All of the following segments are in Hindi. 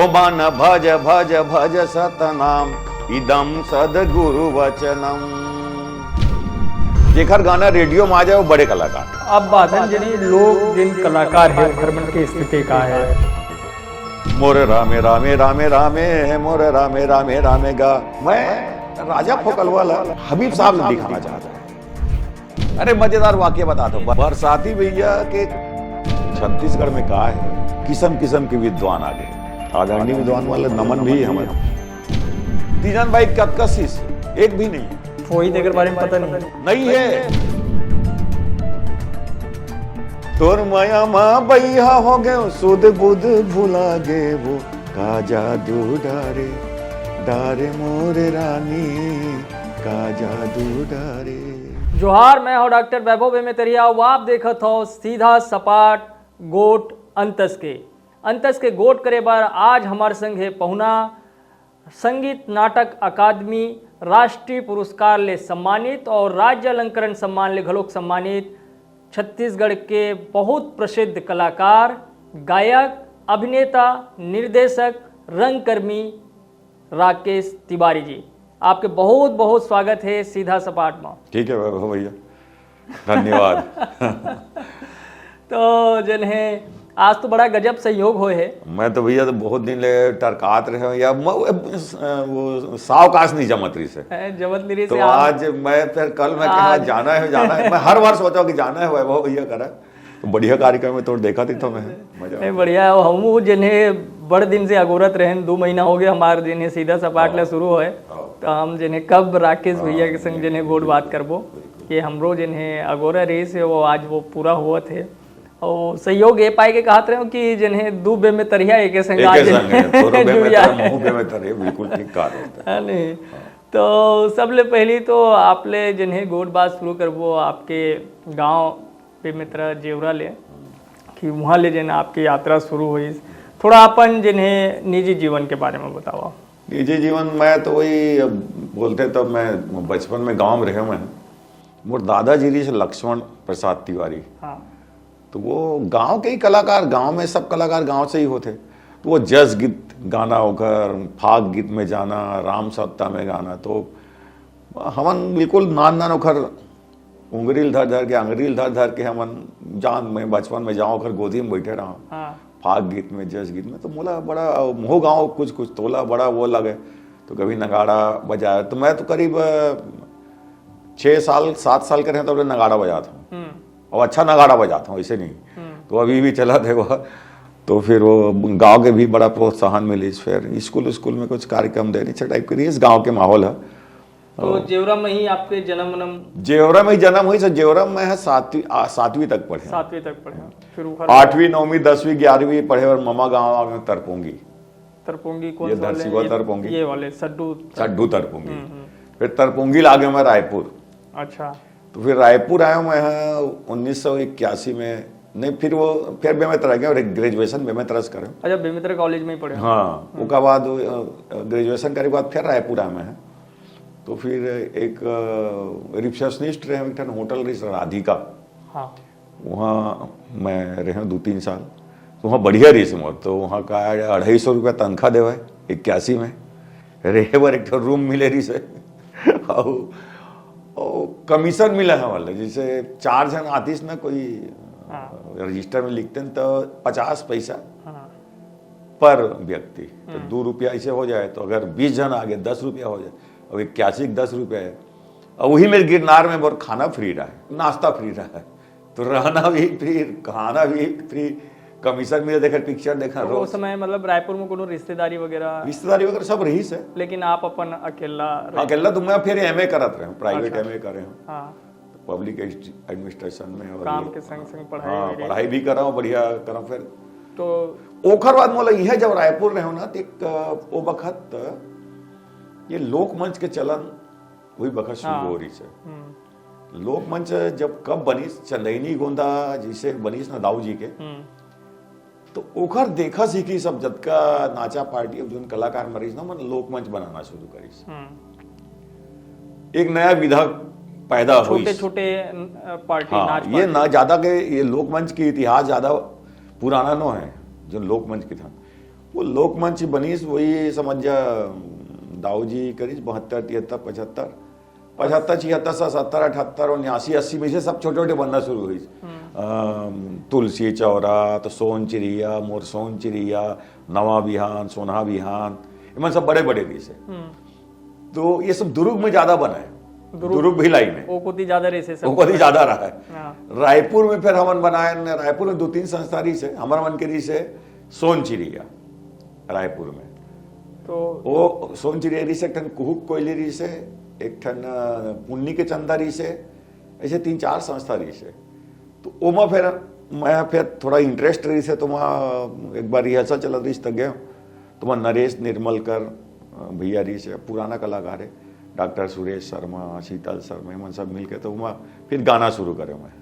ओ मन भज भज भज सतनाम इदम सदगुरु वचनम। जेकर गाना रेडियो में आ जाए वो बड़े कलाकार। अब बात है जिन्हें लोग जिन कलाकार है हर मन की स्थिति का है। मोरे रामे रामे रामे रामे मोरे रामे रामे रामे गा। मैं राजा फोकल वाला हबीब साहब ने दिखाना चाहता हूँ। अरे मजेदार वाक्य बताता हूँ। बरसाती भैया के छत्तीसगढ़ में कहा है किस्म किस्म के विद्वान आ गए। आदरणीय विद्वान वाले नमन भी हमारे तीजन भाई कतकसीस एक भी नहीं। वही देकर बारे में पता नहीं है। तोर माया माँ बैहा हो गए सुध बुध भुला गे वो का जादू डारे डारे मोरे रानी का जादू डारे। जोहार, मैं हूँ डॉक्टर वैभव बेमेतरिया। वो आप देखत हो सीधा सपाट गोट अंतस के गोट करे बार आज हमारे संग है पहुना संगीत नाटक अकादमी राष्ट्रीय पुरस्कार ले सम्मानित और राज्य अलंकरण सम्मान ले घलोक सम्मानित छत्तीसगढ़ के बहुत प्रसिद्ध कलाकार, गायक, अभिनेता, निर्देशक, रंगकर्मी राकेश तिवारी जी। आपके बहुत बहुत स्वागत है सीधा सपाट में। ठीक है भैया, धन्यवाद। तो जिन्हें आज तो बड़ा गजब संयोग हो है। मैं तो भैया तो बहुत दिन ले टरकात रहे या वो सावकाश नहीं जमत रही से जमत नहीं तो आज मैं फिर कल मैं कहा जाना है। मैं हर बार सोचा कि जाना है वैभव भैया करा तो बढ़िया कार्यक्रम में तो देखा थी तो मैं मजा बढ़िया। हम जिन्हें बड़े दिन से अगोरत रहे 2 महीना हो गया हमारे जिन्हें सीधा सपाट ला शुरू हो तो हम जिन्हें कब राकेश भैया के संग जिन्हें गोट बात करबो कि हमरो जिन्हें अगोरा रही से वो आज वो पूरा हुआ थे और सहयोग ये पाए के कहते रहे कि जिन्हें 2 बेमेतरिया एक संग बिल्कुल ठीक कहा नहीं। तो सबले पहली तो आपले जिन्हें गोट बात शुरू करबो आपके गांव बेमेतरा जेवरा ले कि वहाँ ले जिन्हें आपकी यात्रा शुरू हुई। थोड़ा अपन जिन्हें निजी जीवन के बारे में बताओ। निजी जीवन मैं तो वही बोलते तो मैं बचपन में गांव में रहे मैं मोर दादाजी जी से लक्ष्मण प्रसाद तिवारी। हाँ। तो वो गांव के ही कलाकार, गांव में सब कलाकार गांव से ही होते। तो वो जस गीत गाना होकर फाग गीत में जाना, राम सप्ताह में गाना, तो हमन बिल्कुल नान होकर उंगरील धर के अंगरील धर के हमन जान में बचपन में जाओ कर गोदी में बैठे रहा। हाँ। फाग गीत में जस गीत में तो मोला बड़ा मोह गाँव कुछ तोला बड़ा वो लगे। तो कभी नगाड़ा बजाया तो मैं तो करीब 6-7 साल के रहे तो नगाड़ा बजाता हूँ और अच्छा नगाड़ा बजाता हूँ, ऐसे नहीं। तो अभी भी चला थे वह। तो फिर वो गांव के भी बड़ा प्रोत्साहन मिली। फिर स्कूल में कुछ कार्यक्रम देने टाइप के इस गांव के माहौल है। तो जेवरा में ही आपके जन्म जेवरा में ही जन्म हुई। जेवरा में है 7वीं तक पढ़े। 7वीं तक पढ़े। फिर 8वीं 9वीं 10वीं 11वीं पढ़े और ममा गाँव आ गए तरपोंगी कौन ये दरसिवा तरपोंगी ये वाले सड्डू तरपोंगी। फिर तरपोंगी लागे मैं रायपुर। अच्छा। तो फिर रायपुर आया मैं 1981 में। नहीं फिर बेमेतरा गया और ग्रेजुएशन बेमेतरा से करें। अच्छा, बेमेतरा कॉलेज में ही पढ़े। हाँ, उसके बाद ग्रेजुएशन करे बाद फिर रायपुर आया मैं। तो फिर एक रिसेप्शनिस्ट रहे एक होटल रही राधिका। हाँ। वहाँ मैं रहे 2-3 साल। तो वहाँ बढ़िया रही मोर। तो वहाँ का 250 रुपया तनख्वाह देवा 81 में रहे बार एक रूम मिले रही से कमीशन मिला है वाले जैसे 4 जन आतीस ना कोई रजिस्टर में लिखते हैं तो 50 पैसा पर व्यक्ति। तो 2 रुपया ऐसे हो जाए तो अगर 20 जन आ गए 10 रुपया हो जाए। अब 81 10 रुपया है। और वही मेरे गिरनार में बहुत खाना फ्री रहा है, नाश्ता फ्री रहा है, तो रहना भी फ्री, खाना भी फ्री, कमीशन मिले देखा पिक्चर देखा। तो उस समय मतलब रायपुर में कोनो रिश्तेदारी वगैरह सब रही से। लेकिन आप अपन अकेला तो मैं फिर एमए करत रहे, प्राइवेट एमए करे हूँ। हाँ। पब्लिक एडमिनिस्ट्रेशन में और काम के संग पढ़ाई। हाँ, पढ़ाई भी कर रहा हूँ, बढ़िया कर रहा हूँ। फिर तो ओखर बाद मोला यह जब रायपुर रहे हो ना तो वो बखत ये लोकमंच के चलन वही बखत शुरू हो रही है। लोकमंच जब कब बनीस चंदैनी गोंदा जिसे बनीस ना दाऊ जी के तो ओखर देखा सीखी सब जतका नाचा पार्टी जो कलाकार मरीज ना मन लोकमंच बनाना शुरू करीस। एक नया विधा पैदा हुई। छोटे पार्टी हाँ, ये ना ज्यादा के ये लोकमंच की इतिहास ज्यादा पुराना नो है जो लोकमंच की था। वो लोकमंच बनीस वही समझ जा दाऊ जी करीस 72 73 75 75 76 77 78 और 89 80 में से सब छोटे छोटे बनना शुरू हुई। तुलसी चौरा तो सोन चिड़िया मोर सोन चिड़िया नवा बिहान सोना बिहान इमन सब बड़े बड़े रीस है। तो ये सब दुर्ग में ज्यादा बना है, दुर्ग भिलाई में वो कुछ ज्यादा रेसे सब वो कभी ज्यादा रहा है। हाँ। रायपुर में फिर हमन बनाए, रायपुर में 2-3 संस्था री से हमारा मन के री से सोन चिड़िया रायपुर में। तो वो सोन चिड़िया री से एक ठन कुहुक कोयली री से, एक ठन पुन्नी के चंदा री से, ऐसे 3-4 संस्था री से। तो ओमा फिर मैं फिर थोड़ा इंटरेस्ट रही से तो वहाँ एक बार रिहर्सल चलत रही तक गए तो वहाँ नरेश निर्मलकर भैया री से पुराना कलाकार है, डॉक्टर सुरेश शर्मा शीतल शर्मा मन सब मिल के तो वहाँ फिर गाना शुरू करे मैं।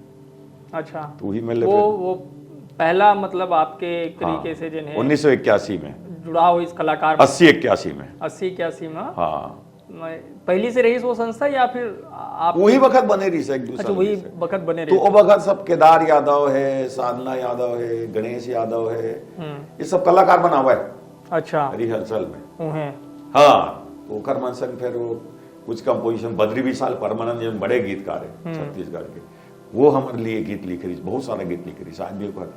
अच्छा तो वही मिल वो पहला मतलब आपके एक तरीके से जिन्हें 1981 में जुड़ा हो इस कलाकार 80-81 में 80-81 में हाँ पहली से रही वो संस्था या फिर आप वही वक्त बने रही से एक दूसरे अच्छा वही वक्त बने तो रहे वो वक्त सब केदार यादव है, साधना यादव है, गणेश यादव है, ये सब कलाकार बना हुआ है अच्छा रिहर्सल में। उन्हें हाँ तो ओकर मन संग फिर वो कुछ कंपोजिशन बद्री विशाल परमानंद जो बड़े गीतकार है छत्तीसगढ़ के, वो हमारे लिए गीत लिख रही, बहुत सारा गीत लिख रही, आज भी ओकर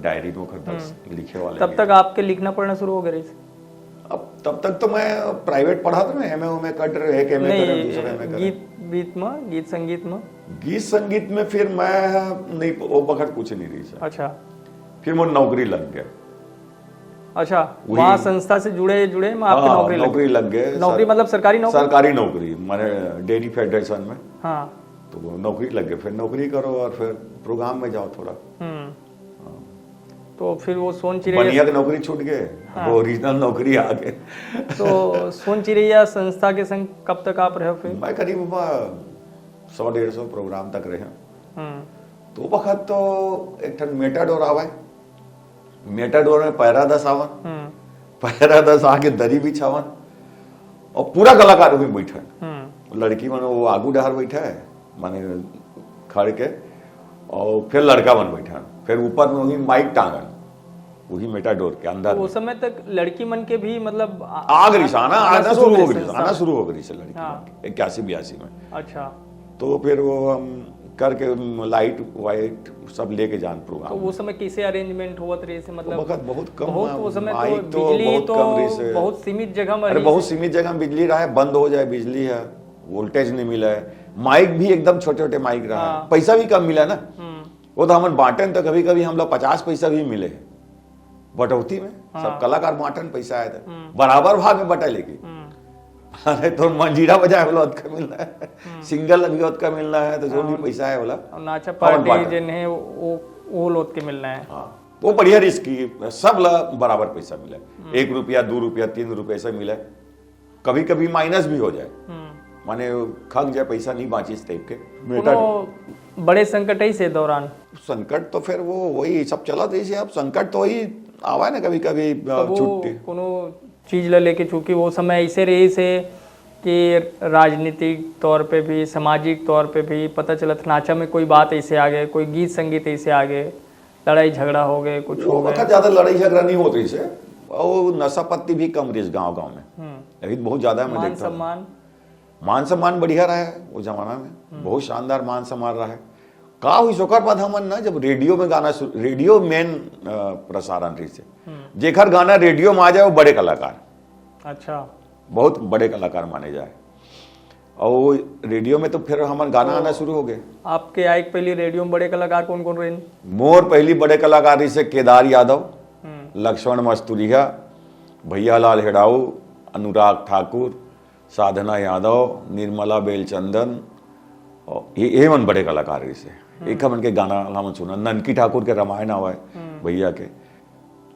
डायरी में ओकर लिखे वाले। तब तक आपके लिखना पढ़ना शुरू हो गया? अब तब तक तो मैं प्राइवेट पढ़ा था, मैं एमए में कर रहे एक एमए कर दूसरे एमए कर। गीत संगीत में फिर मैं नहीं वो वक्त कुछ नहीं रही सर। अच्छा फिर मुझे नौकरी लग गया। अच्छा वहाँ संस्था से जुड़े मैं आपकी नौकरी लग गए। नौकरी मतलब सरकारी नौकरी? सरकारी नौकरी मैंने डेयरी फेडरेशन में। हाँ तो नौकरी लग गए, फिर नौकरी करो और फिर प्रोग्राम में जाओ थोड़ा। तो फिर वो सोन चिड़ैया बनिया की नौकरी छूट गए, वो ओरिजिनल नौकरी आ गए। तो सोन चिड़ैया संस्था के संग कब तक आप रहे फिर? मैं करीब 100-150 प्रोग्राम तक रहे। तो वक्त तो एक ठन मेटाडोर आवे, मेटाडोर में पैरा 10 आवन, पैरा 10 आके दरी बिछावन और पूरा कलाकार भी बैठन। लड़की मन वो आगू डहर बैठा है माने खड़ के और फिर लड़का मन बैठा, फिर ऊपर में वही माइक टांगन वही मेटाडोर के अंदर। तो उस समय तक लड़की मन के भी मतलब आना शुरू हो गई से लड़की 81-82 में। अच्छा तो फिर वो हम करके लाइट वाइट सब लेके जान प्रोग्राम। तो वो समय कैसे अरेंजमेंट हुआ रही से मतलब बहुत कम, वो समय तो बिजली बहुत कम रही से, बहुत सीमित जगह में। अरे बहुत सीमित जगह में बिजली रहा है, बंद हो जाए बिजली है, वोल्टेज नहीं मिला है, माइक भी एकदम छोटे छोटे माइक रहा है, पैसा भी कम मिला है ना। वो तो हम बांटन तो कभी कभी हम लोग 50 पैसा भी मिले है बटौती में। सब कलाकार बांटन पैसा आया था, बराबर भाग में बटा लेके। अरे तो मंजीरा बजाए वाला का मिलना है, सिंगल अभी का मिलना है, तो जो भी पैसा है वाला नाचा पार्टी जिन्हें वो लोट के मिलना है। हाँ वो बढ़िया रिस्की, सब ला बराबर पैसा मिला, 1 रुपया 2 रुपया 3 रुपया ऐसा मिला। कभी कभी माइनस भी हो जाए, माने खग जाए पैसा नहीं बाची इस टाइप के। बड़े संकट ही से दौरान संकट तो फिर वो वही सब चला था। अब संकट तो वही आवा ना कभी कभी छुट्टी कोनो चीज ला लेके, चूंकि वो समय ऐसे रही से कि राजनीतिक तौर पे भी सामाजिक तौर पे भी पता चला नाचा में कोई बात ऐसे आ गए, कोई गीत संगीत ऐसे आ गए, लड़ाई झगड़ा हो गए, कुछ हो गया। ज्यादा लड़ाई झगड़ा नहीं होती इसे, और नशा पत्ती भी कम रही गाँव गाँव में, लेकिन बहुत ज्यादा मैं देखता हूँ। मान सम्मान बढ़िया रहा है वो जमाना में, बहुत शानदार मान सम्मान रहा है। का हुई सोकर बाद हमन ना जब रेडियो में गाना, रेडियो मेन प्रसारण रही से, जेकर गाना रेडियो में आ जाए वो बड़े कलाकार, अच्छा बहुत बड़े कलाकार माने जाए। और रेडियो में तो फिर हमारे गाना आना शुरू हो गए। आपके आए पहले रेडियो में बड़े कलाकार कौन कौन रहे? मोर पहली बड़े कलाकार रही से केदार यादव, लक्ष्मण मस्तुरिया, भैया लाल हेड़ाऊ, अनुराग ठाकुर, साधना यादव, निर्मला बेलचंदन, ये मन बड़े कलाकार रही से। एक हमन के गाना हम सुना, ननकी ठाकुर के रामायण आवा है भैया के,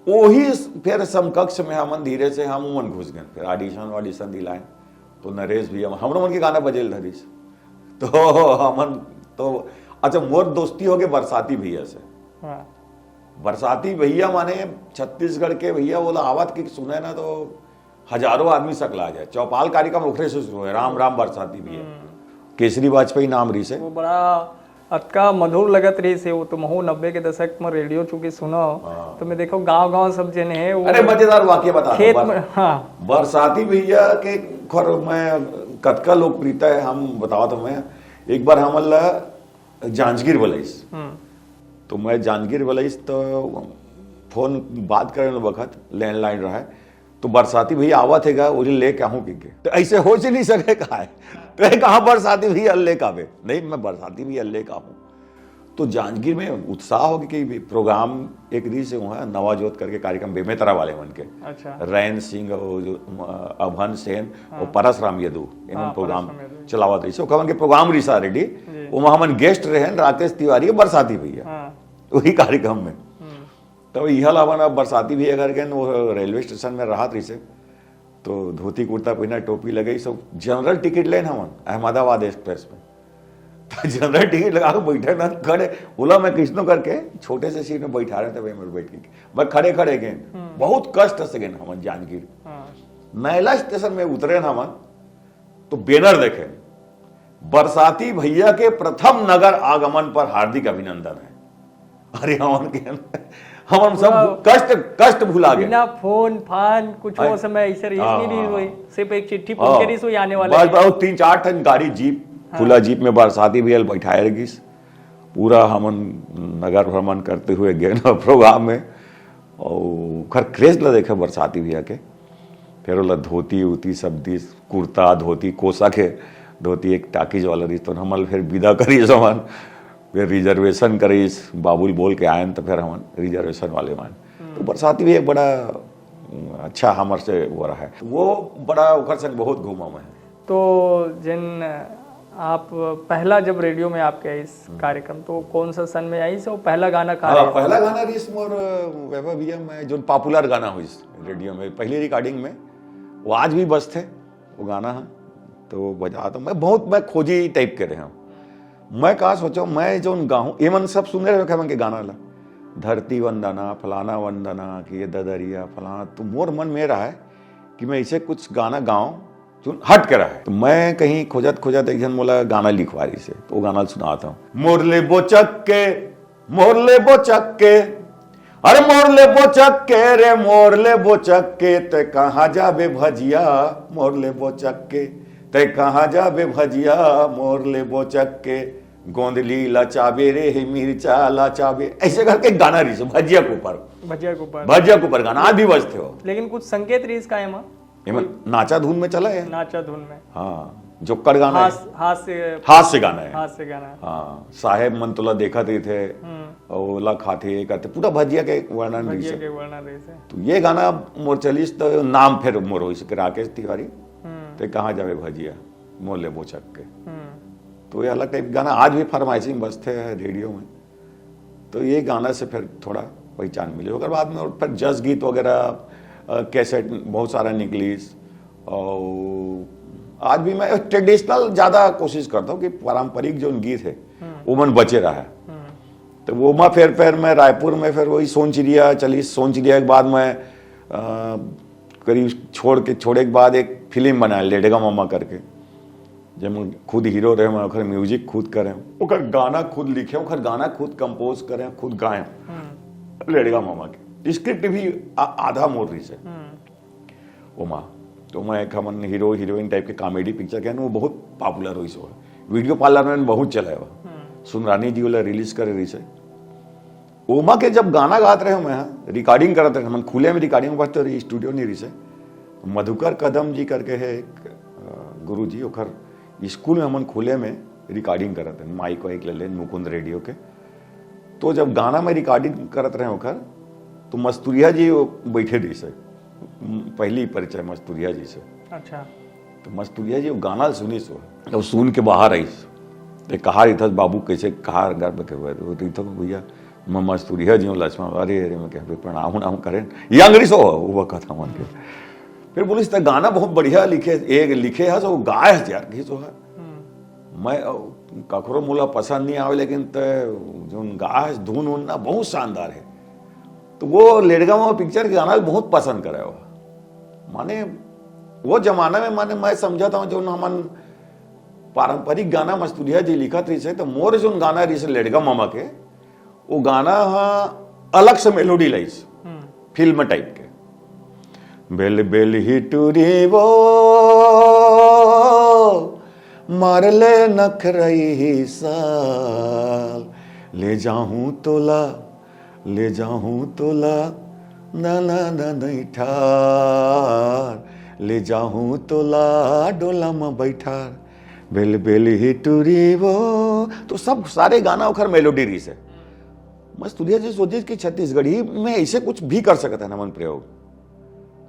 वही फिर समकक्ष में हमन धीरे से हम मन घुस गए, फिर ऑडिशन दिलाए तो नरेश भैया हम मन के गाना बजेल धरी से। तो हमन तो अच्छा मोर दोस्ती हो गए बरसाती भैया से। बरसाती भैया माने छत्तीसगढ़ के भैया बोला आवाज की सुने ना तो हजारों आदमी सकला आ जाए। चौपाल कार्यक्रम उखरे से शुरू है, राम राम बरसाती भैया, केसरी वाजपेयी नाम रही से। वो बड़ा अतका मधुर लगत रही से वो तुम हो 90 के दशक में रेडियो चूंकि सुनो तो मैं देखो गांव सब जने है वो अरे मजेदार वाक्य बता खेत रहा हूं। में हाँ बरसाती भैया के खर मैं कतका लोकप्रियता है हम बताओ तो मैं एक बार हमला जांजगीर बलैस तो मैं जांजगीर बलैस तो फोन बात करे वक्त लैंडलाइन रहा है तो बरसाती भैया आवा थे वो ले के आहूँ के तो ऐसे हो ही नहीं सके कहा है तो कहा बरसाती भैया ले का आवे नहीं मैं बरसाती भैया ले का हूँ तो जांजगीर में उत्साह हो कि प्रोग्राम एक री से वहाँ नवाजोत करके कार्यक्रम बेमेतरा वाले मन के अच्छा रैन सिंह और जो अभन सेन और परसराम यदू इन्होंने प्रोग्राम चलावत रही से के प्रोग्राम रिसा रेडी वो हमन गेस्ट रहे राकेश तिवारी बरसाती भैया वही कार्यक्रम में तो यह लावन अब बरसाती भैया घर के वो रेलवे स्टेशन में राहत रही से तो धोती कुर्ता पहना टोपी लगे सब जनरल टिकट लेन हमन अहमदाबाद एक्सप्रेस में तो जनरल टिकट लगा के बैठे ना खड़े बोला मैं किसनो करके छोटे से सीट में बैठा रहे थे वही में बैठ के मैं खड़े खड़े गए बहुत कष्ट से गए हमन जांजगीर नैला स्टेशन में उतरे हमन तो बैनर देखे बरसाती भैया के प्रथम नगर आगमन पर हार्दिक अभिनंदन है। अरे हमन सब कष्ट भुला गए बिना फोन फान कुछ वो समय ऐसे नहीं हुई सिर्फ एक चिट्ठी फोन करी सो आने वाले बस बहुत 3-4 टन गाड़ी जीप खुला जीप में बरसाती भैया बैठाए रखीस पूरा हमन नगर भ्रमण करते हुए गए ना प्रोग्राम में और खर क्रेज ला देखे बरसाती भैया के फिर वो धोती उती सब दी कुर्ता धोती कोसा के धोती एक टाकीज वाला रही तो हमल फिर विदा करी सामान फिर रिजर्वेशन करीस बाबुल बोल के आयन तो फिर हम रिजर्वेशन वाले मान तो बरसाती भी एक बड़ा अच्छा हमर से वो रहा है वो बड़ा ओकर संग बहुत घूमा मैं तो जिन आप पहला जब रेडियो में आपके इस कार्यक्रम तो कौन सा सन में आई से वो पहला गाना कहा पहला गाना रिस मोर वैभव भैया में जो पॉपुलर गाना हुई रेडियो में पहली रिकॉर्डिंग में वो आज भी बस थे वो गाना है तो बजा तो मैं खोजी टाइप के रहे हूँ मैं कहा सोचो मैं जो गाऊँ ये मन सब सुने रहे के गाना ला धरती वंदना फलाना वंदना कि ये ददरिया फलाना तो मोर मन में रहा है कि मैं इसे कुछ गाना गाऊं जो हट के रहा है तो मैं कहीं खोजत एक जन बोला गाना लिखवा रही से तो वो गाना सुनाता हूँ मोरले बोचक के अरे मोरले बोचक के रे मोरले बोचक के ते कहाँ जाबे भजिया मोरले बोचक के ते कहाँ जाबे भजिया मोरले बोचक के गोंदली लाचाबे रे मिर्चा लाचाबे ऐसे करके गाना रही भजिया के ऊपर गाना आज भी बजते हो लेकिन कुछ संकेत रही इसका है नाचा धुन में चला है नाचा धुन में हाँ जोकर गाना हास्य गाना है हाँ साहेब मन तुला देखा थे ओला खाते करते पूरा भजिया के वर्णन रही से तो ये गाना मोर चलीस तो नाम फिर मोर हो राकेश तिवारी तो कहाँ जावे भजिया मोरले बोचक के तो ये अलग टाइप गाना आज भी फरमाइशिंग बजते हैं रेडियो में तो ये गाना से फिर थोड़ा पहचान मिली उसके बाद में फिर जस गीत वगैरह कैसेट बहुत सारा निकलीस और आज भी मैं ट्रेडिशनल ज़्यादा कोशिश करता हूँ कि पारंपरिक जो गीत है वो मन बचे रहा है तो वो मैं फिर मैं रायपुर में फिर वही सोन चिड़िया चली सोन चिड़िया के बाद मैं करीब छोड़े के बाद एक फिल्म बनाया लेडेगा मामा करके जब मैं खुद हीरो रहे मैं ओकर म्यूजिक खुद करें ओकर गाना खुद लिखे ओकर गाना खुद कंपोज करें खुद गाएं लेडेगा मामा के स्क्रिप्ट भी आधा मोर रही से ओमा तो मैं एक हमन हीरो हीरोइन टाइप के कॉमेडी पिक्चर के वो बहुत पॉपुलर हुई सो वीडियो पार्लर में बहुत चला है सुनरानी जी वाला रिलीज करे रही से ओमा के जब गाना गाते रहे मैं रिकॉर्डिंग करते रहे हम खुले में रिकॉर्डिंग करते रही स्टूडियो नहीं रही से मधुकर कदम जी करके है एक गुरु जी ओखर स्कूल में हमन खुले में रिकॉर्डिंग करते हैं माइक वाइक ले लेन मुकुंद रेडियो के तो जब गाना में रिकॉर्डिंग करते रहे ओखर तो मस्तूरिया जी बैठे रही से पहली परिचय मस्तूरिया जी से अच्छा तो मस्तूरिया जी वो गाना सुनी सो तो सुन के बाहर आई तो कहा रही था बाबू कैसे कहा गर्भ के हुए तो भैया मैं मस्तूरिया जी हूँ लक्ष्मण अरे मैं कह प्रणाम उनाम करें ये अंग्रेज हो वो कथा मन के फिर बोलिस तो गाना बहुत बढ़िया लिखे है सो गाय है यार घी सो है मैं कखरो मोला पसंद नहीं आवे लेकिन जो गा है धुन उन ना बहुत शानदार है तो वो लेडगा मामा पिक्चर के गाना बहुत पसंद करे वो माने वो जमाना में माने मैं समझाता हूँ जो हमन पारंपरिक गाना मस्तूरिया जी लिखत रही से तो मोर जो गाना रही से लेडगा मामा के वो गाना अलग से मेलोडी लाई फिल्म टाइप के बेल बेल हिटूरी वो मार ले नखरई साल ले जाऊं तोला ना ना ना नहीं ठार ले जाऊं तोला डोला में बैठार बेल बेल हिटूरी वो तो सब सारे गाना उखर मेलोडी रही से मस्तूरिया जी सोचे कि छत्तीसगढ़ी में ऐसे कुछ भी कर सकता है नमन प्रयोग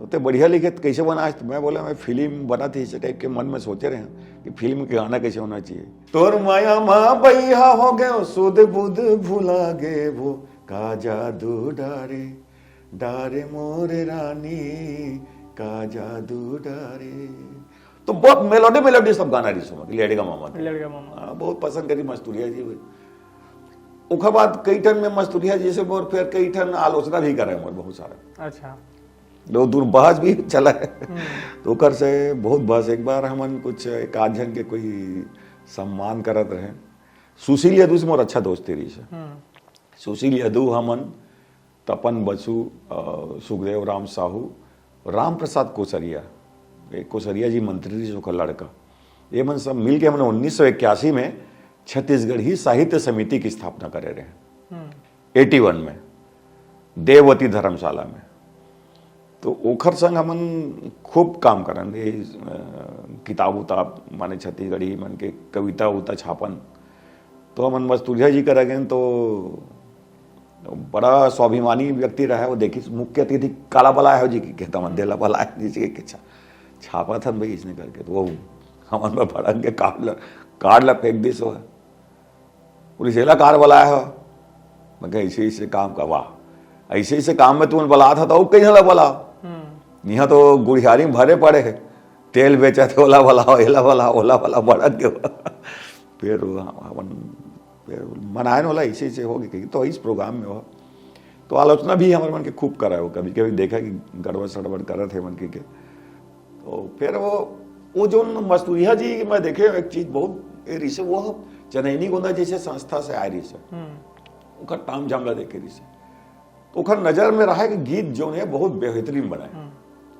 तो बढ़िया लिखे तो कैसे बना तो मैं बोला मैं फिल्म बना थी इस टाइप के मन में सोचे रहे हैं कि फिल्म के गाना कैसे होना चाहिए तोर माया माँ बैहा हो गए सुध बुध भुला गे वो का जादू डारे डारे मोरे रानी का जादू डारे तो बहुत मेलोडी सब गाना रही सुमा लेडगा मामा बहुत पसंद करी मस्तूरिया जी उखा बाद कई ठन में मस्तूरिया जी से और फिर कई ठन आलोचना भी करे बहुत सारा अच्छा दो दूर बहस भी चला है तो कर से बहुत बहस एक बार हमन कुछ एक आध जन के कोई सम्मान करत रहे सुशील यदु से मोर अच्छा दोस्ती रही से सुशील यदु हमन तपन बसु सुखदेव राम साहू राम प्रसाद कोसरिया कोसरिया जी मंत्री जी का लड़का ये मन सब मिल के हमने 1981 में छत्तीसगढ़ी साहित्य समिति की स्थापना करे रहे 81 में देववती धर्मशाला में तो ओखर संग हमन खूब काम करन किताब उताब माने छत्तीसगढ़ी मन के कविता उता छापन तो हमन मस्तूरिया जी करा गए तो बड़ा स्वाभिमानी व्यक्ति रहा है वो देखी मुख्य अतिथि काला बला है जी की कहता मन देला बला है जी के छापा था भाई इसने करके तो वो हमन में भड़क के कार्ड ला फेंक दी सो है पुलिस कार बला है मैं ऐसे ऐसे काम का वाह ऐसे ऐसे काम में तुम बला था तो कहीं ना बला यहाँ तो गुड़ियारी में भरे पड़े है तेल बेचा थे ओला भला बढ़त के फिर मनायन वाला ऐसे ऐसे हो गई तो इस प्रोग्राम में हो तो आलोचना भी हमारे मन के खूब करा है वो कभी कभी देखा कि गड़बड़ सड़बड़ कर थे मन के तो फिर वो जो मस्तूरिया जी मैं देखे एक चीज बहुत रही से वो चनैनी गोंदा जैसे संस्था से आए रही से उनका टाम झामला देखे रही से तो उखर नजर में रहा कि गीत जो है बहुत बेहतरीन बनाए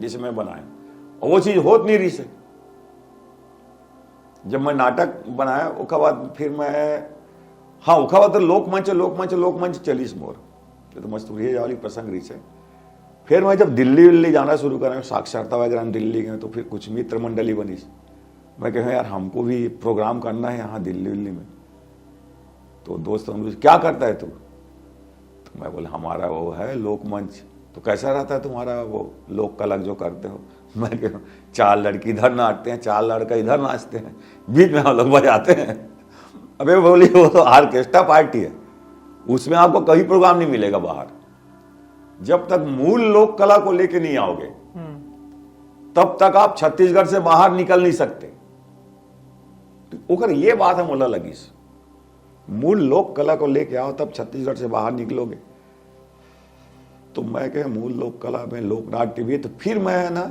जैसे मैं बनाया और वो चीज होत नहीं रही से जब मैं नाटक बनाया उसके बाद फिर मैं हाँ उसके बाद तो लोकमंच चलीस मोर तो मस्तूरिया वाली प्रसंग रही से फिर मैं जब दिल्ली जाना शुरू करा साक्षरता वगैरह में दिल्ली गए तो फिर कुछ मित्र मंडली बनी मैं कह यार हमको भी प्रोग्राम करना है यहाँ दिल्ली में तो दोस्त क्या करता है तू तो मैं बोला हमारा वो है लोकमंच तो कैसा रहता है तुम्हारा वो लोक कला जो करते हो मैं कह चार लड़की इधर नाचते हैं चार लड़का इधर नाचते हैं बीच में हम लोग बजाते हैं अबे बोली वो तो ऑर्केस्ट्रा पार्टी है उसमें आपको कहीं प्रोग्राम नहीं मिलेगा बाहर जब तक मूल लोक कला को लेके नहीं आओगे तब तक आप छत्तीसगढ़ से बाहर निकल नहीं सकते तो ओकर ये बात है मोला लगी मूल लोक कला को लेके आओ तब छत्तीसगढ़ से बाहर निकलोगे तो मैं कह मूल लोक कला में लोकनाट्य भी तो फिर मैं है ना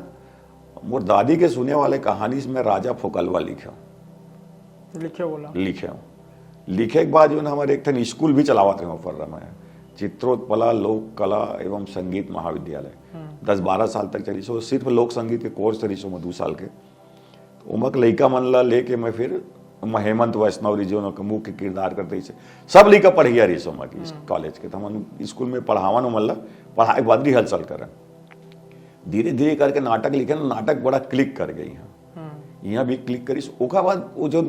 मोर दादी के सुने वाले कहानी से मैं राजा फोकलवा लिखे लिखे के बाद जो ना हमारे एक ठन स्कूल भी चलावत रहे फर्रा में चित्रोत्पला लोक कला एवं संगीत महाविद्यालय 10-12 साल तक चली सो सिर्फ लोक संगीत के कोर्स करी सो 2 साल के तो उमक लइका मन ला लेके मैं फिर हेमंत वैष्णव जो मुख्य किरदार करते सब लइका पढ़िया रही सो कॉलेज के तो हम स्कूल में पढ़ावन मतलब पढ़ाई बाद रिहर्सल कर धीरे धीरे करके नाटक लिखे नाटक बड़ा क्लिक कर गई यहाँ भी क्लिक करी ओका बाद वो जो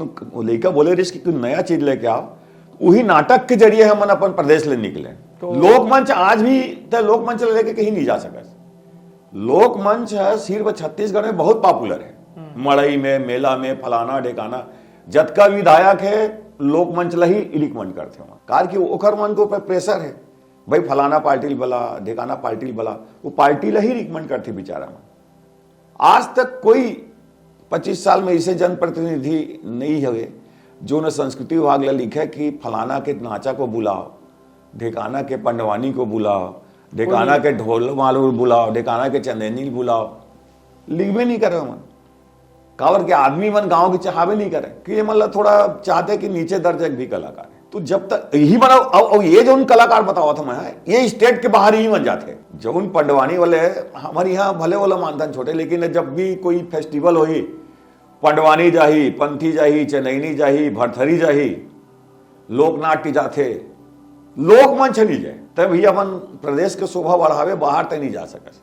लइका बोले रही कि नया चीज लेके आओ वही नाटक के जरिए हम अपन प्रदेश ले निकले तो लोकमंच आज भी तो लोकमंच लेके कहीं नहीं जा सका लोकमंच सिर्फ छत्तीसगढ़ में बहुत पॉपुलर है मड़ई में मेला में फलाना ढेकाना जतका विधायक है लोकमंच ला ही रिकमेंड करते हो कार की ओखर मन के ऊपर प्रेशर है भाई फलाना पार्टी बला ढेकाना पार्टी बला वो पार्टी ला ही रिकमेंड करते बेचारा में आज तक कोई 25 साल में ऐसे जनप्रतिनिधि नहीं हुए जो न संस्कृति विभाग ला लिखे कि फलाना के नाचा को बुलाओ ढेकाना के पंडवानी को बुलाओ ढेकाना के ढोल मालूर बुलाओ ढेकाना के चंदेनी बुलाओ लिखबे नहीं करे मन कावर के आदमी मन गांव की चाहवे नहीं करे कि ये मतलब थोड़ा चाहते कि नीचे दर्जे के भी कलाकार है। तो जब तक यही बना अब ये जो उन कलाकार बतावा था मैं, ये स्टेट के बाहर ही बन जाते। जो उन पंडवानी वाले हमारे यहाँ भले वाला मानधन छोटे, लेकिन जब भी कोई फेस्टिवल हुई, पंडवानी जाही, पंथी जाही, चेन्नईनी जाही, भरथरी जाही, लोकनाट्य जाते, लोकमंच नहीं जाए, तभी अपन प्रदेश के शोभा बढ़ावे, बाहर तक नहीं जा सके।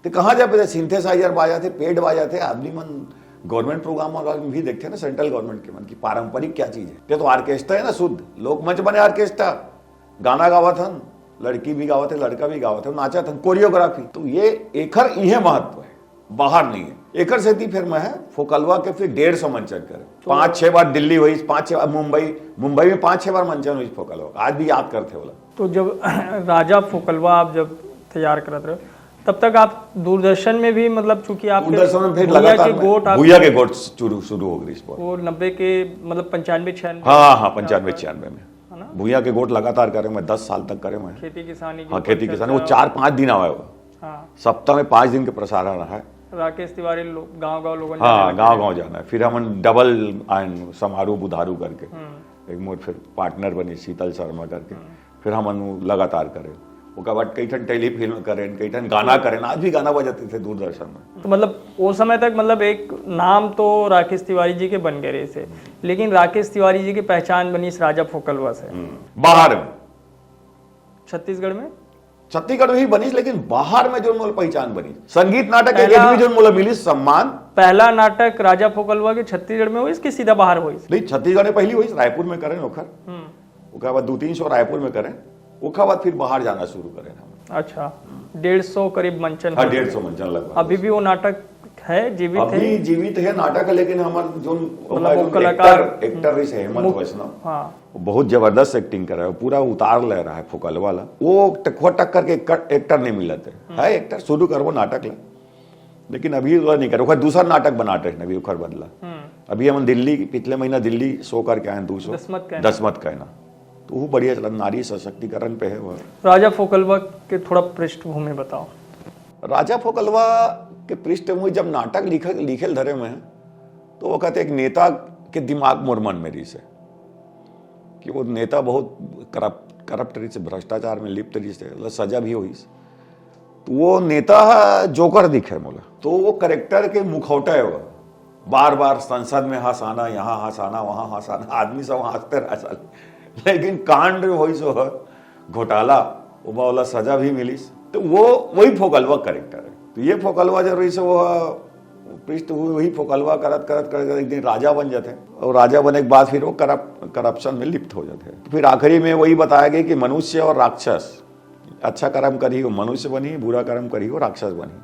तो कहाँ जाते? सिंथेसाइजर बाजाते, पेड बाजाते, आदमी मन गवर्नमेंट प्रोग्राम और भी देखते हैं ना, सेंट्रल गवर्नमेंट के मन की पारंपरिक क्या चीज है। तो ऑर्केस्ट्रा है ना, शुद्ध लोकमंच बने ऑर्केस्ट्रा, गाना गावत हन, लड़की भी गावत है, लड़का भी गावत है, नाचत हन, कोरियोग्राफी। तो ये एकर यह महत्व है, बाहर नहीं है। एकर से फिर मैं है फोकलवा के फिर 150 मंचन करे, 5-6 बार दिल्ली हुई, 5-6 बार मुंबई में 5-6 बार मंचन हुई फोकलवा, आज भी याद करते बोला। तो जब राजा फोकलवा आप जब तैयार करते रहे, तब तक आप दूरदर्शन में भी, मतलब चूंकि आप दूरदर्शन में फिर भूया लगातार के गोट भूया के गोट शुरू हो गई इस बार, वो 90 के मतलब 95-96 हाँ 95-96 में है ना। भूया के गोट लगातार करे मैं, 10 साल तक करे मैं। खेती किसानी हाँ खेती किसानी, वो 4-5 दिन आया हुआ, हाँ सप्ताह में 5 दिन के प्रसारण रहा है। राकेश तिवारी गांव लोगों ने हाँ गांव जाना है। फिर हम डबल आयन समारोह बुधारू करके एक मोर फिर पार्टनर बनी शीतल शर्मा करके, फिर हम लगातार करे। उसके बाद कई ठन टेलीफिल्म करें, कई ठन गाना करें, आज भी गाना बजाते थे दूरदर्शन में। तो मतलब वो समय तक मतलब एक नाम तो राकेश तिवारी जी के बन गए रहे थे, लेकिन राकेश तिवारी जी की पहचान बनी इस राजा फोकलवा से बाहर में, छत्तीसगढ़ में, छत्तीसगढ़ में ही बनी, लेकिन बाहर में जो मोल पहचान बनी, संगीत नाटक अकेडमी जो मोल मिली सम्मान। पहला नाटक राजा फोकलवा के छत्तीसगढ़ में हुई कि सीधा बाहर हुई? नहीं, छत्तीसगढ़ में पहली हुई, रायपुर में करें ओखर, उसके बाद 2-3 शो रायपुर में करें, उसके बाद फिर बाहर जाना शुरू करें हम। अच्छा, 150 करीब मंचन। हाँ 150 मंचन लगभग। अभी भी वो नाटक है, जीवित है? अभी जीवित है नाटक, लेकिन हमारे जो कलाकार एक्टर है हेमंत वैष्णव, हाँ बहुत जबरदस्त एक्टिंग कर रहा है, पूरा उतार ले रहा है फोकल वाला। वो टक्कर के एक्टर नहीं मिलते है, एक्टर शुरू कर वो नाटक ला, लेकिन अभी वो नहीं कर, दूसरा नाटक बनाते हैं अभी उखर बदला। अभी हम दिल्ली पिछले महीना दिल्ली शो करके आए, 200 दसमत कहना, तो वो बढ़िया चला, नारी सशक्तिकरण पे है वो। राजा फोकलवा के थोड़ा पृष्ठभूमि बताओ। राजा फोकलवा के पृष्ठभूमि जब नाटक लिखे धरे में, तो वो कहते एक नेता के दिमाग मोर मन में रही से कि वो नेता बहुत करप्ट रही से, भ्रष्टाचार में लिप्त रही से, सजा भी हुई। तो वो नेता जोकर दिखे मोला, तो वो करेक्टर के मुखौटा है वो, बार बार संसद में हंसाना, यहाँ हंसाना, वहां हंसाना, आदमी सब हंसते रह, लेकिन कांड वही सो घोटाला, वो वाला सजा भी मिली। तो वो वही फोकलवा करेक्टर है। तो ये फोकलवा जब रही से वो पृष्ठ वही फोकलवा करत एक दिन राजा बन जाते हैं, और राजा बने के बाद फिर वो करप्शन में लिप्त हो जाते हैं। तो फिर आखिरी में वही बताया गया कि मनुष्य और राक्षस, अच्छा कर्म करी वो मनुष्य बनी, बुरा कर्म करी वो राक्षस बनी।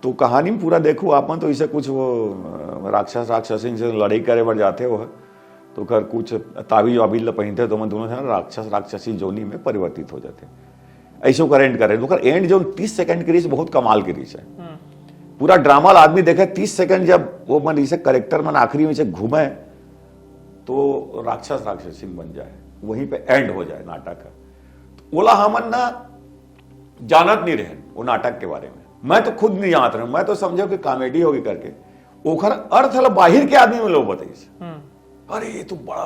तो कहानी में पूरा देखो आप, तो इसे कुछ वो राक्षसी से लड़ाई करे बढ़ जाते हो, तो खैर कुछ ताबीज वाबीज पहनते तो मैं दोनों राक्षस राक्षसी जोनी में परिवर्तित हो जाते, ऐसे कर एंड करे। तो एंड जो 30 सेकंड की रीस बहुत कमाल की रीस है, पूरा ड्रामा आदमी देखे 30 सेकंड जब वो मन इसे करेक्टर मन आखिरी में से घूमे तो राक्षस राक्षसी बन जाए, वहीं पे एंड हो जाए नाटक का। बोला हमन ना जानत नहीं रहे वो नाटक के बारे में, मैं तो खुद नहीं जानत रहा, मैं तो समझो कि कॉमेडी होगी करके, ओखर अर्थ बाहर के आदमी में लोग बताइए, अरे ये तो बड़ा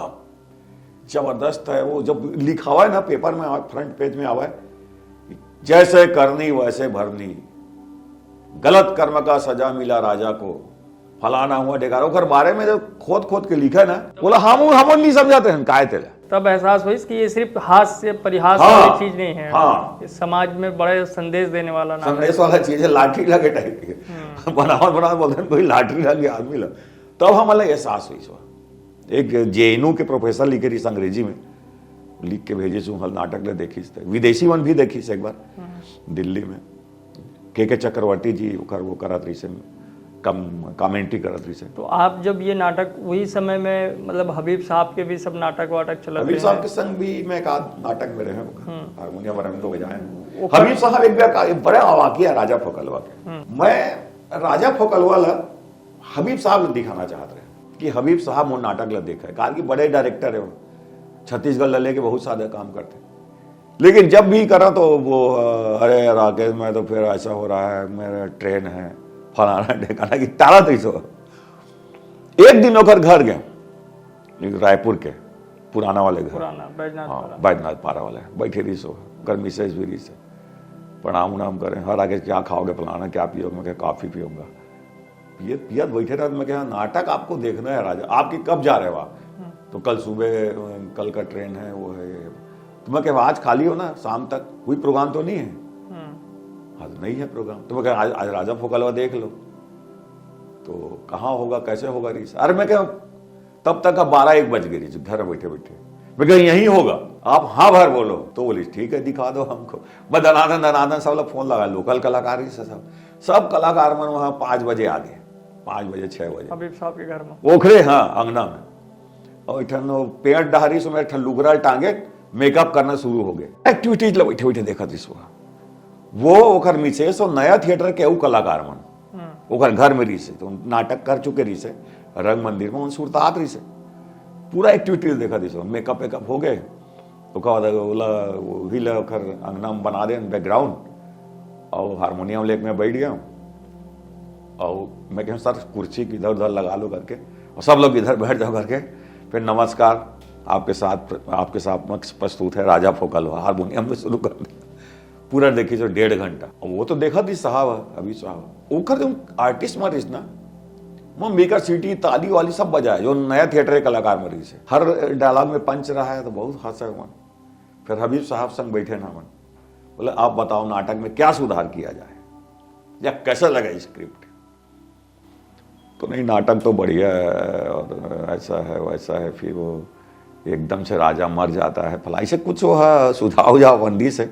जबरदस्त है। वो जब लिखा हुआ है ना पेपर में, फ्रंट पेज में आवा है, जैसे करनी वैसे भरनी, गलत कर्म का सजा मिला राजा को, फलाना हुआ डेगार, ओकर बारे में जब खोद के लिखा ना, बोला हम नहीं समझाते हैं काय तेला। तब एहसास हुई कि ये सिर्फ हास्य परिहास हाँ, वाली चीज नहीं है, हाँ, ये समाज में बड़े संदेश देने वाला नाम, संदेश वाला चीज है, लाठी लगे टाइप के बनावट बोलते हैं, कोई लाठी लगे आदमी लग। तब हमारा एहसास हुई। एक जेएनयू के प्रोफेसर लिखे रही अंग्रेजी में, लिख के भेजे हल नाटक ले देखी, विदेशी वन भी देखी एक बार दिल्ली में, के चक्रवर्ती जी वो करत रही से, कम कमेंट्री करत रही से। तो आप जब ये नाटक वही समय में, मतलब हबीब साहब के भी सब नाटक वाटक चलते हैं? हबीब साहब के संग भी मैं एक आध नाटक में रहे, हारमोनियम वरम तो बजाए। हबीब साहब एक बड़ा वाकया है राजा फोकलवा के। मैं राजा फोकलवा ला हबीब साहब दिखाना चाहते रहे कि हबीब साहब वो नाटक ला देखा है, कारण कि बड़े डायरेक्टर है वो, छत्तीसगढ़ लले के बहुत सारे काम करते, लेकिन जब भी करा तो वो अरे राकेश मैं तो फिर ऐसा हो रहा है, मेरा ट्रेन है, फलाना ढेकाना की तारा तो एक दिन होकर घर गए रायपुर के पुराना वाले घर, पुराना बैजनाथ हाँ वाला। बैजनाथ पारा वाले, बैठे रही सो गर्मी से भी रही से प्रणाम उनाम करें, हर आगे क्या खाओगे फलाना, क्या पियोगे, मैं क्या कॉफी पीऊंगा, पियत बैठे रहे। मैं क्या नाटक आपको देखना है राजा, आपकी कब जा रहे हो आप, तो कल सुबह कल का ट्रेन है वो है, तो मैं क्या आज खाली हो ना शाम तक, कोई प्रोग्राम तो नहीं है, आज नहीं है प्रोग्राम, तो मैं क्या आज राजा फोकलवा देख लो, तो कहाँ होगा कैसे होगा रीस, अरे मैं क्या तब तक अब 12-1 बज गई घर बैठे बैठे, मैं कहीं यही होगा, आप हाँ भर बोलो, तो बोली ठीक है दिखा दो हमको। मैं दनादन सब लोग फोन लगा, लोकल कलाकार ही से सब कलाकार मन वहाँ 5 बजे आ गए, 5 बजे 6 बजे हबीब साहब के घर में ओखरे, हाँ अंगना में, और पेड़ डहारी से मेरे लुगरा टांगे मेकअप करना शुरू हो गए, एक्टिविटीज लो बैठे बैठे देखा दिस वो ओखर मिसेस और नया थिएटर के कलाकार मन ओखर घर में रही से, तो नाटक कर चुके रही से रंग मंदिर में, उन सुरतात रही से पूरा एक्टिविटीज देखा दी सो, मेकअप वेकअप हो गए, तो बोला ओखर अंगना में बना दे बैकग्राउंड, और हारमोनियम लेके मैं बैठ गया, और मैं कहूँ सर कुर्सी इधर उधर लगा लो करके, और सब लोग इधर बैठ जाओ करके, फिर नमस्कार आपके साथ प्रस्तुत है राजा फोकलवा, हारमोनियम में शुरू कर दिया, पूरा देखी जो 1.5 घंटा, वो तो देखा थी साहब अभी साहब ओखर जो आर्टिस्ट मरीज ना, वो मेकर सीटी ताली वाली सब बजाए, जो नया थिएटर कलाकार मरीज है, हर डायलॉग में पंच रहा है, तो बहुत हंसा मन। फिर हबीब साहब संग बैठे ना मन, बोले आप बताओ नाटक में क्या सुधार किया जाए या कैसा लगा स्क्रिप्ट, तो नहीं नाटक तो बढ़िया है और ऐसा है वैसा है, फिर वो एकदम से राजा मर जाता है फलाई से कुछ वो है सुझाव जा वंडी से,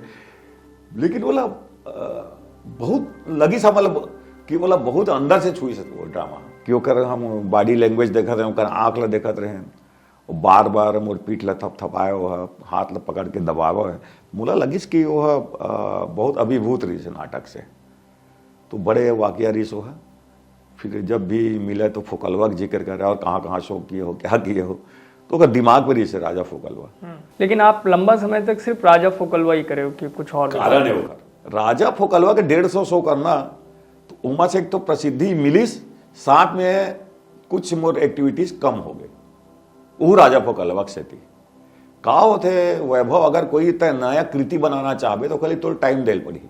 लेकिन बोला बहुत लगी सा मतलब कि बोला बहुत अंदर से छुई से वो ड्रामा, कि ओकर हम बॉडी लैंग्वेज देखते रहे, ओकर आँख ला देखते रहे, बार बार मोर पीठ ला थपथपाए हो, हाथ ला पकड़ के दबावो है, मुला लगिस कि वो बहुत अभिभूत रही से नाटक से, तो बड़े वाकया रही सो है। फिर जब भी मिले तो फोकलवा का जिक्र करे और कहाँ कहाँ शो किए हो क्या किए हो, तो ओकर दिमाग पर रही से राजा फोकलवा। लेकिन आप लंबा समय तक सिर्फ राजा फोकलवा ही करे हो कि कुछ और कारण है ओकर राजा फोकलवा के 150 शो करना, तो उमा से एक तो प्रसिद्धि मिलिस, साथ में कुछ मोर एक्टिविटीज कम हो गई, वो राजा फोकलवा से थी का होते वैभव, अगर कोई तय नया कृति बनाना चाहे तो खाली तो टाइम देल पड़ी,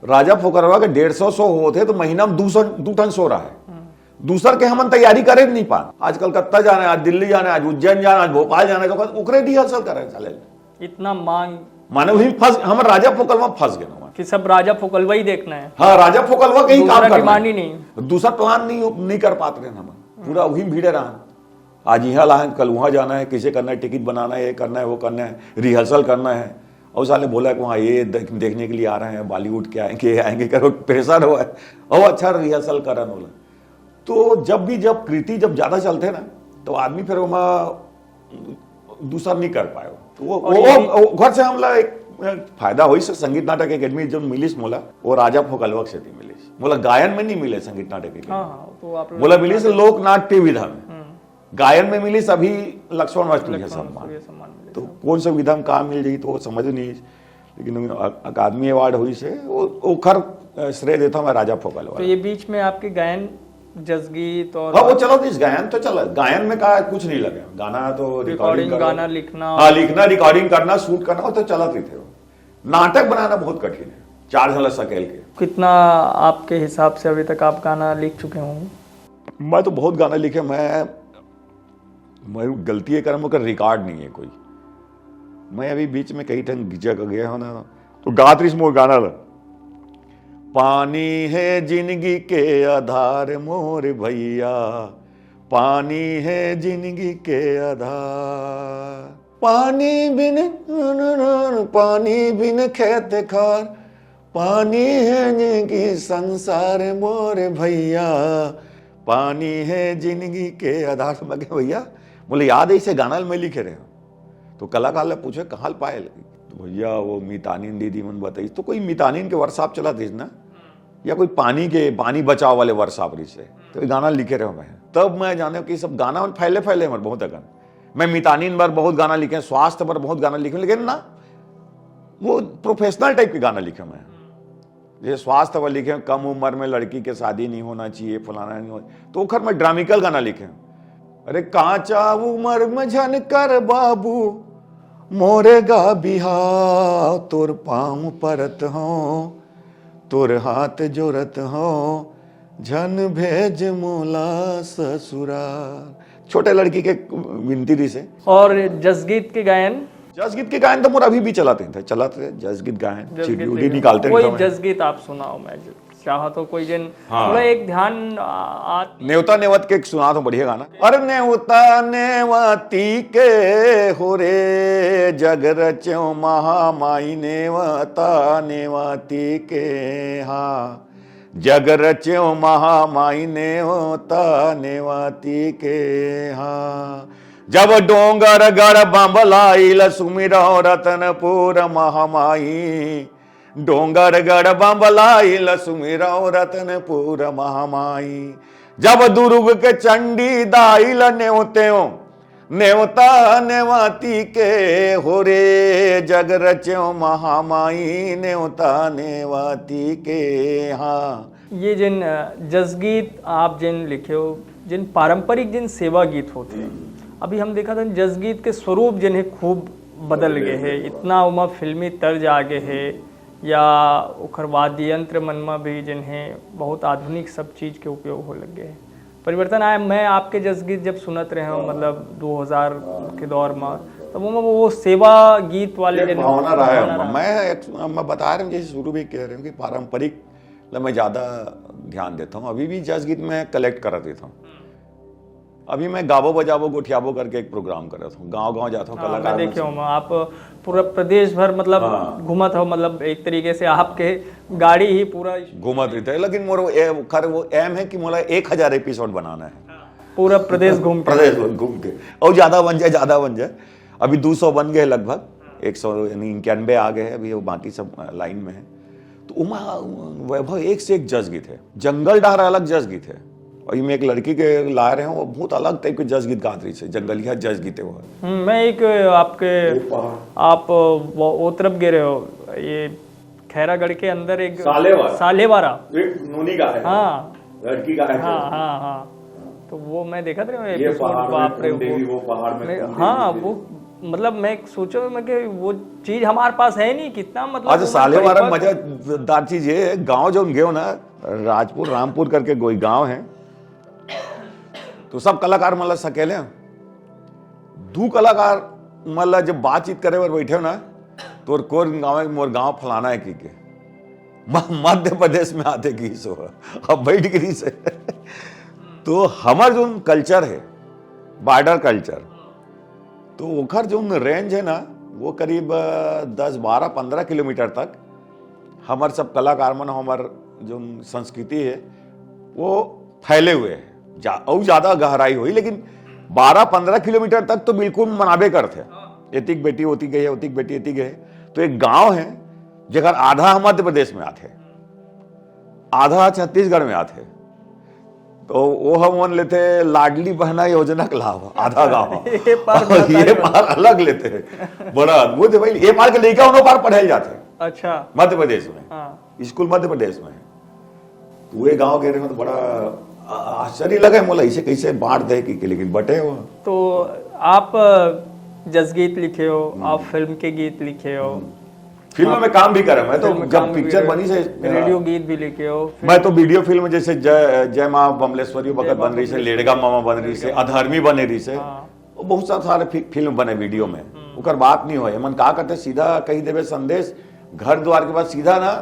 राजा फोकलवा के 150 शो होते तो महीना में 2 टन शो रहा है, दूसर के हम तैयारी करे नहीं पा, आज कलकत्ता जाना है, आज दिल्ली जाना है, आज उज्जैन जाना है, आज भोपाल जाना है, तो उकरे रिहर्सल करे चले, इतना मांग माने वही फंस, हम राजा फोकलवा फंस गए कि सब राजा फोकलवा ही देखना है, हाँ राजा फोकलवा के ही काम करना डिमांड ही नहीं, दूसरा प्लान नहीं कर पाते रहे हम, पूरा वही भीड़े रहा, आज यहाँ ला है कल वहाँ जाना है, किसे करना है, टिकट बनाना है, ये करना है वो करना है, रिहर्सल करना है, और साले बोला कि वहाँ ये देखने के लिए आ रहे हैं बॉलीवुड के आएंगे करो प्रेशर हो है, और अच्छा रिहर्सल करन बोला, तो जब कृति जब ज्यादा चलते ना तो आदमी फिर वहाँ दूसरा नहीं कर पाए, तो वो घर से हमला एक फायदा हुई से संगीत नाटक अकेडमी जो मिलिस मोला, वो राजा फोकलवा से थी मिलिस, बोला गायन में नहीं मिले संगीत नाटक अकेडमी, बोला मिलिस लोक नाट्य विधा में, गायन में मिली सभी लक्ष्मण वास्तु सम्मान, तो कौन सा विधा में कहाँ मिल जाई तो वो समझ नहीं, लेकिन अकादमी अवार्ड हुई से वो खर श्रेय देता हूँ मैं राजा फोकलवा। तो ये बीच में आपके गायन जसगीत और हाँ वो चलो इस गायन तो चला, गायन में कहा कुछ नहीं लगे, गाना तो रिकॉर्डिंग गाना लिखना, हाँ लिखना रिकॉर्डिंग करना शूट करना वो तो चलत ही थे, नाटक बनाना बहुत कठिन है, 4 झलक सकेल के। कितना आपके हिसाब से अभी तक आप गाना लिख चुके होंगे? मैं तो बहुत गाना लिखे, मैं गलती है कर रिकॉर्ड नहीं है कोई, मैं अभी बीच में कई ठन जगह गया हूँ ना, तो गात्रिस मोर गाना ला, पानी है जिंदगी के आधार मोर भैया, पानी है जिंदगी के आधार, पानी बिन खेत खार, पानी है जिंदगी संसार मोर भैया, पानी है जिंदगी के आधार। भैया बोले याद है इसे गाना में लिखे रहे हो, तो कलाकार ने पूछे कहाँ पाए, तो भैया वो मितानिन दीदी मन बताई, तो कोई मितानिन के वर्कशॉप चला थी ना, या कोई पानी बचाव वाले वर्कशॉप रही से, तो गाना लिखे रहे हो मैं, तब मैं जाने कि सब गाना फैले मर बहुत अगन, मैं मितानिन पर बहुत गाना लिखे, स्वास्थ्य पर बहुत गाना लिखे, लेकिन ना वो प्रोफेशनल टाइप के गाना लिखे मैं, जैसे स्वास्थ्य पर लिखे कम उम्र में लड़की के शादी नहीं होना चाहिए फलाना नहीं होना, तो खैर मैं ड्रामिकल गाना लिखे, अरे कांचा उमर में झनकर बाबू मोरे गा बिहाव, तोर पाँव परत हो तोर हाथ जोरत हो, झन भेज मोला ससुराल। छोटे लड़की के विनती दी से। और जसगीत के गायन, जसगीत के गायन तो मोर अभी भी चलाते थे जसगीत गायन, सीडी निकालते कोई थे। जसगीत आप सुनाओ, मैं चाहा तो कोई जन थोड़ा एक ध्यान नेवता नेवत के सुना तो बढ़िया गाना। अरे नेवता नेवती के हो रे, जग रच्यो महामाई नेवता नेवती के, हाँ जग रच्यो महामाई नेवता नेवती के, हाँ जब डोंगर गढ़ बम्बलाइल सुमिरो रतनपुर महामाई, डोंगर गढ़ बम्बलाइल सुमिरो रतनपुर महामाई, जब दुर्ग के चंडी दाइल नेवत्यो नेवता नेवती के हो रे, जग रच्यो महामाई नेवता नेवती के, हाँ। ये जिन जसगीत आप जिन लिखे हो, जिन पारंपरिक जिन सेवा गीत होते हैं, अभी हम देखा था जसगीत के स्वरूप जिन्हें खूब बदल गए हैं, इतना उमा फिल्मी तर्ज आगे है, या ओखर वाद्य यंत्र मन में भी जिन्हें बहुत आधुनिक सब चीज़ के उपयोग हो लग गए, परिवर्तन आया। मैं आपके जसगीत जब सुनत रहे हूँ, मतलब 2000 के दौर में, तब वो सेवा गीत वाले भावना रहा है। मैं बता रहा हूँ, जैसे शुरू भी कह रहे हूँ कि पारंपरिक मैं ज़्यादा ध्यान देता हूँ। अभी भी जसगीत में कलेक्ट करा देता हूँ। अभी मैं गावो बजावो गोठियाबो करके एक प्रोग्राम कर रहा हूँ, गांव जाता हूँ कलाकार। देखिए आप पूरा प्रदेश भर मतलब घूमत हो, मतलब एक तरीके से आपके गाड़ी ही पूरा घूमत रहता है, लेकिन मोर वो एम है कि मोला 1000 एपिसोड बनाना है, पूरा प्रदेश घूम के, और ज्यादा बन जाए। अभी 200 बन गए लगभग, 191 आ गए हैं अभी, वो बाकी सब लाइन में है। तो उमा वैभव एक से एक जसगीत है। जंगल डहर अलग जसगीत है, और मैं एक लड़की के ला रहे हैं, वो बहुत अलग टाइप के जसगीत गात रही है, जंगलिया जसगीत है वो। मैं एक आप वो तरफ गिर रहे हो, ये खैरागढ़ के अंदर एक सालेवारा नूनी का है, हाँ लड़की का है, हाँ तो वो मैं देखा था ये पहाड़ में, वो पहाड़ में, हाँ वो मतलब मैं सोचो मैं कि वो चीज हमारे पास है नहीं, कितना मतलब। अच्छा सालेवारा मजेदार चीज ये, गांव जो गए हो ना, राजपुर रामपुर करके कोई गांव है, तो सब कलाकार मतलब सकेले दू कलाकार मतलब जब बातचीत करे और बैठे हो ना, तो गाँव मोर गांव फलाना है की के मध्य प्रदेश में आते की सो अब बैठ गिरी से तो हमार जो कल्चर है बॉर्डर कल्चर, तो ओखर जो रेंज है ना, वो करीब 10, 12, 15 किलोमीटर तक हमार सब कलाकार मन, हमार जो संस्कृति है वो फैले हुए है, और ज्यादा गहराई हुई, लेकिन 12-15 किलोमीटर तक तो बिल्कुल मनाबे करते, एतिक बेटी होती गई है, ओतिक बेटी एती गई। तो एक गांव है जगह आधा मध्य प्रदेश में आते, आधा छत्तीसगढ़ में आते, तो वो हम वन लेते लाडली बहना योजना का लाभ, आधा गाँव ये पार अलग लेते हैं। बड़ा अद्भुत है भाई, ये पार के लड़का उन्होंने पार पढ़ाए जाते। अच्छा, मध्य प्रदेश में स्कूल मध्य प्रदेश में है, तो ये गाँव कह रहे हो तो बड़ा आश्चर्य लगा मोला, इसे कैसे बांट दे कि, लेकिन बटे हो। तो आप जसगीत लिखे हो, आप फिल्म के गीत लिखे हो, फिल्म में काम भी करा मैं, तो जब पिक्चर बनी से रेडियो गीत भी लिखे हो। मैं तो वीडियो फिल्म जैसे जय माँ बमलेश्वरी वक्त बन रही से, लेड़गा मामा बन रही से, अधर्मी बने रही से, बहुत सारे फिल्म बने वीडियो में, उकर बात नहीं हो। मन का करते सीधा कही देवे संदेश, घर द्वार के बाद सीधा ना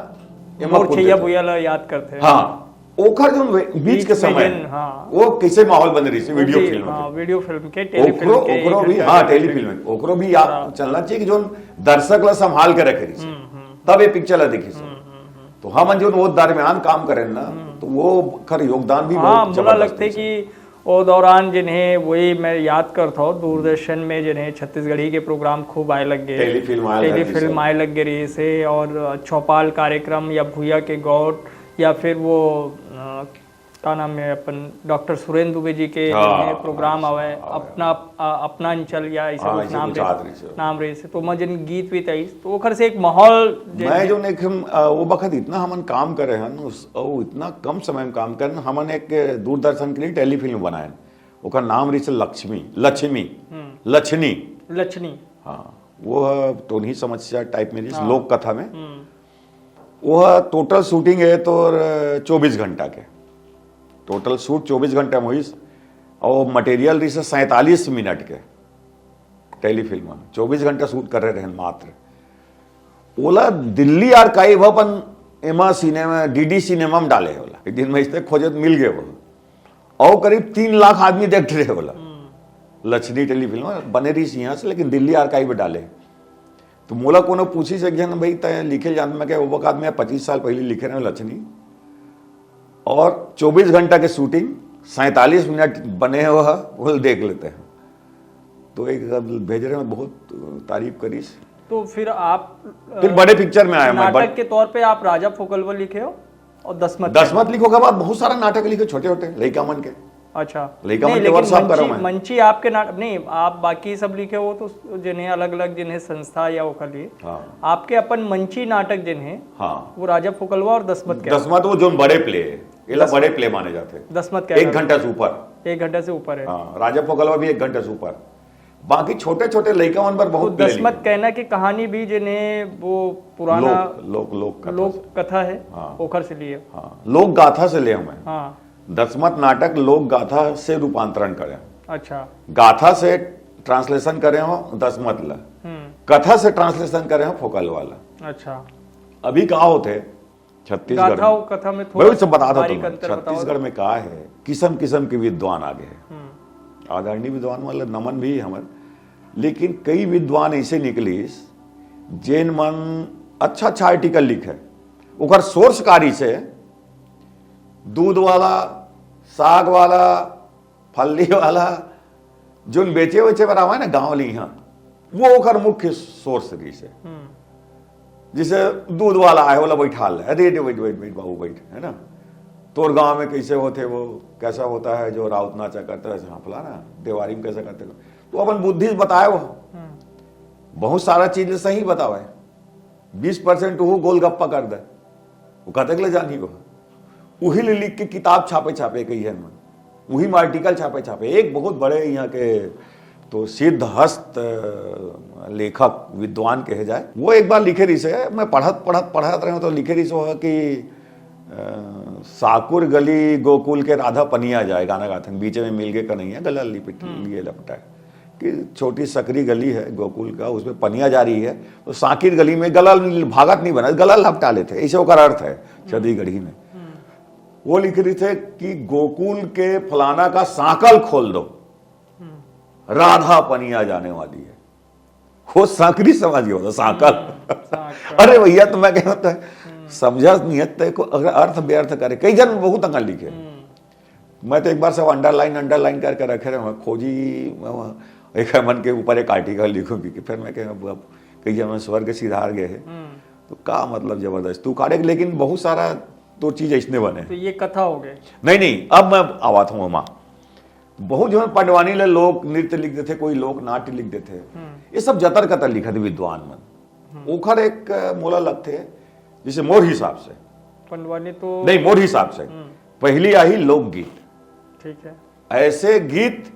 याद करते। हाँ, ओखर जो बीच के समय वो कैसे माहौल बन रही है वीडियो फिल्म, वीडियो फिल्म के, टेलीफिल्म के, ओकरो भी, हाँ टेलीफिल्म, ओकरो भी याद चलना चाहिए कि जो दर्शक ला संभाल के रखे रही, तब ये पिक्चर ला देखी। तो हम जो वो दरमियान काम करें ना, तो वो खर योगदान भी बहुत जबरदस्त लगते कि वो दौरान जिन्हें वही मैं याद करता हूँ, दूरदर्शन में जिन्हें छत्तीसगढ़ी के प्रोग्राम खूब आए लग गए, टेलीफिल्म आए लग गई से, और चौपाल कार्यक्रम या भूया के गौट, या फिर वो क्या नाम है अपन डॉक्टर सुरेंद्र दुबे जी के प्रोग्राम आवे, अपना अंचल या ऐसा कुछ नाम रहे से, तो मैं जिन गीत भी तई तो ओखर से एक माहौल मैं जो ने वो वक्त इतना हमन काम करे हन, इतना कम समय में काम करन, हमन एक दूरदर्शन के लिए टेलीफिल्म बनाए, ओकर नाम रही लक्ष्मी लक्ष्मी लक्षणी। हाँ, वो तो नहीं समस्या टाइप में रही लोक कथा में। वह टोटल शूटिंग है तो 24 घंटा के टोटल शूट 24 घंटा में हुई और मटेरियल रही 47 मिनट के टेलीफिल्म 24 घंटा शूट कर रहे हैं मात्र। ओला दिल्ली आर्काइव अपन एमा सिनेमा डीडी सिनेमा में डाले होला एक दिन में इससे खोजत मिल गए वो और करीब 3 लाख आदमी देख रहे होला। लक्ष्मी टेलीफिल्म बने रही यहाँ से लेकिन दिल्ली आर्काइव में डाले। तो मोला को पूछी सके ना भाई तय लिखे जान में क्या वो वक्त में 25 साल पहले लिखे रहे लक्ष्मी और 24 घंटा के शूटिंग 47 मिनट बने हुआ वो देख लेते हैं। तो एक भेज रहे हैं बहुत तारीफ करी। तो फिर आप फिर बड़े पिक्चर में आया नाटक के तौर पे आप राजा फोकलवा लिखे हो और दसमत लिखो के बाद बहुत सारा नाटक लिखे छोटे छोटे लड़का मन के। अच्छा लड़का मन के वर्कशॉप करो मैं मंची आपके नाटक नहीं आप बाकी सब लिखे हो तो जिन्हें अलग अलग जिन्हें संस्था या वो लिए हाँ। आपके अपन मंची नाटक जिन्हें हाँ वो राजा फोकलवा और दसमत के दसमत वो जो बड़े प्ले है बड़े प्ले माने जाते दसमत के 1 घंटा से ऊपर 1 घंटे से ऊपर है। हाँ, राजा फोकलवा भी 1 घंटे से ऊपर बाकी छोटे छोटे लड़का मन पर बहुत दसमत कहना की कहानी भी जिन्हें वो पुराना लोक कथा है ओखर से लिए लोक गाथा से ले हमें। हाँ दसमत नाटक लोक गाथा से रूपांतरण करें। अच्छा गाथा से ट्रांसलेशन करे हो दसमत ला कथा से ट्रांसलेशन करे हो फोकल वाला। अच्छा अभी कहा होते छत्तीसगढ़ कथा में थोड़ा सब बता दो छत्तीसगढ़ में कहा है किस्म किस्म के विद्वान आगे है आदरणीय विद्वान मतलब नमन भी हमारे लेकिन कई विद्वान ऐसे निकली जैन मन अच्छा अच्छा आर्टिकल लिखे ओकर सोर्स कारी से दूध वाला साग वाला फल्ली वाला जो बेचे वेचे बराबर है ना गांव ली यहाँ वो ओकर मुख्य सोर्स रही से जिसे दूध वाला आए वाला बैठा ले अरे बैठ बैठ बैठ बाबू बैठ है ना तोर गांव में कैसे होते वो कैसा होता है जो राउत नाचा करते हैं हाँफला ना देवारी में कैसा करते तो अपन बुद्धि बताए वो बहुत सारा चीज सही बतावे 20% वो गोलगप्पा कर दे वो कहते ले जानी वो वही ले लिख के किताब छापे कही है वही में आर्टिकल छापे एक बहुत बड़े यहाँ के तो सिद्ध हस्त लेखक विद्वान कहे जाए वो एक बार लिखे रही से मैं पढ़त रहे हूँ तो लिखे रही से कि साकुर गली गोकुल के राधा पनिया जाए गाना गाते हैं बीच में मिल के कन्हैया गला लिपट लिए लपटाए कि छोटी सकरी गली है गोकुल का उसमें पनिया जा रही है तो साकिर गली में गला भागत नहीं बना गला लपटा लेते ऐसे ओकर अर्थ है छत्तीसगढ़ी में। वो लिख रही थे कि गोकुल के फलाना का सांकल खोल दो राधा पनिया जाने वाली है वो सांकरी समझ होता सांकल अरे भैया तो मैं क्या होता है समझा नियत को अगर अर्थ व्यर्थ करे कई जन बहुत अंगल लिखे मैं तो एक बार सब अंडरलाइन करके रखे रहे खोजी एक मन के ऊपर एक आर्टिकल लिखूंगी कि फिर मैं कहीं जब स्वर्ग सिधार गए है तो का मतलब जबरदस्त तू काटे लेकिन बहुत सारा तो चीज ऐसने बने तो ये कथा हो गए नहीं अब मैं आवात हूँ वहां बहुत जो पटवानी ले लोक नृत्य लिख देते कोई लोक नाट्य लिख देते ये सब जतर कतर लिखा थे विद्वान मन ओखर एक मोला लगते जिसे मोर हिसाब से पंडवानी तो नहीं मोर हिसाब से पहली आई लोकगीत ठीक है ऐसे गीत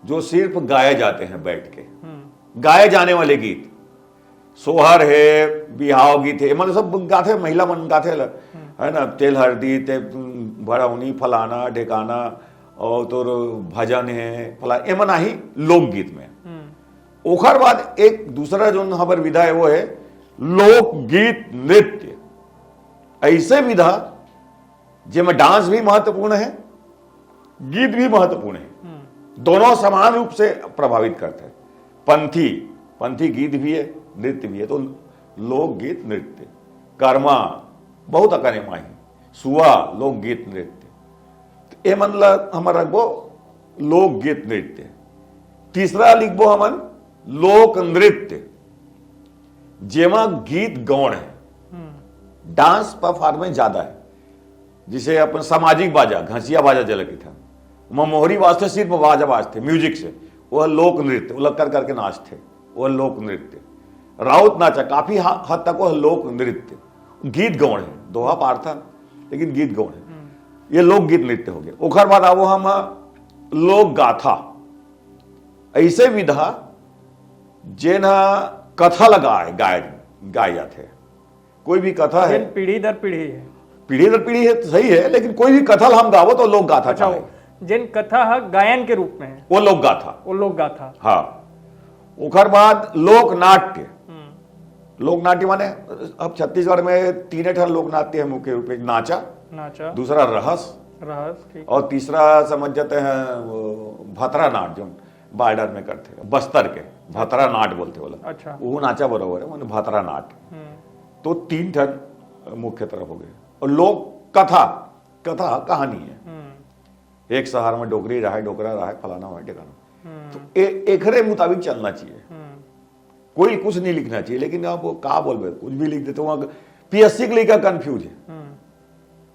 जो सिर्फ गाए जाते हैं बैठ के गाए जाने वाले गीत सोहर है बिहाव गीत है मतलब सब गाते महिला मन गाते है ना तेल हल्दी ते भड़ौनी फलाना ढेकाना और तो भजन है फला एमन ही लोकगीत में ओखर बाद एक दूसरा जो हमार विधा है वो है लोकगीत नृत्य ऐसे विधा जिसमें डांस भी महत्वपूर्ण है गीत भी महत्वपूर्ण है दोनों समान रूप से प्रभावित करते हैं पंथी गीत भी है नृत्य भी है तो लोकगीत नृत्य कर्मा बहुत अकने माही सुआ लोकगीत नृत्य ये मतलब हमारा रखबो लोकगीत नृत्य तीसरा लिखबो हमन लोक नृत्य जेमा गीत गौण है डांस परफॉर्मेंस ज्यादा है जिसे अपन सामाजिक बाजा घसिया बाजा जलकी था मोहरी वास्ते सिर्फ बाजा बाजते म्यूजिक से वह लोक नृत्य उलग कर करके नाचते वह लोक नृत्य राउत नाचा काफी हद तक वह लोक नृत्य गीत गौण है दोहा पार्था लेकिन गीत गौण है ये लोकगीत नृत्य हो गया ओखर बाद आवो हम लोक गाथा ऐसे विधा जेना कथा लगाए गाए जाते हैं। कोई भी कथा है, पीढ़ी दर पीढ़ी है, पीढ़ी दर पीढ़ी है तो सही है, लेकिन कोई भी कथा हम गावो तो लोक गाथा अच्छा चाहे, जिन कथा है गायन के रूप में है वो लोक गाथा। वो लोक गाथा। हाँ, ओकर बाद लोक नाट्य। लोक नाट्य माने अब छत्तीसगढ़ में तीन ठन लोक नाट्य है मुख्य रूप में, नाचा, दूसरा रहस, ठीक। और तीसरा समझ जाते हैं वो भतरा नाट, जो बॉर्डर में करते हैं, बस्तर के भतरा नाट बोलते बोला। अच्छा, वो नाचा बराबर है, मैंने भतरा नाट। तो तीन ठन मुख्य तरफ हो गए। और लोक कथा, कथा कहानी है, एक शहर में डोकरी रहा है, डोकरा रहा है, फलाना हुआ ठिकाना, तो एकरे मुताबिक चलना चाहिए, कोई कुछ नहीं लिखना चाहिए। लेकिन आप वो का बोलबे, कुछ भी लिख देते वहां पीएससी के लिए कंफ्यूज है,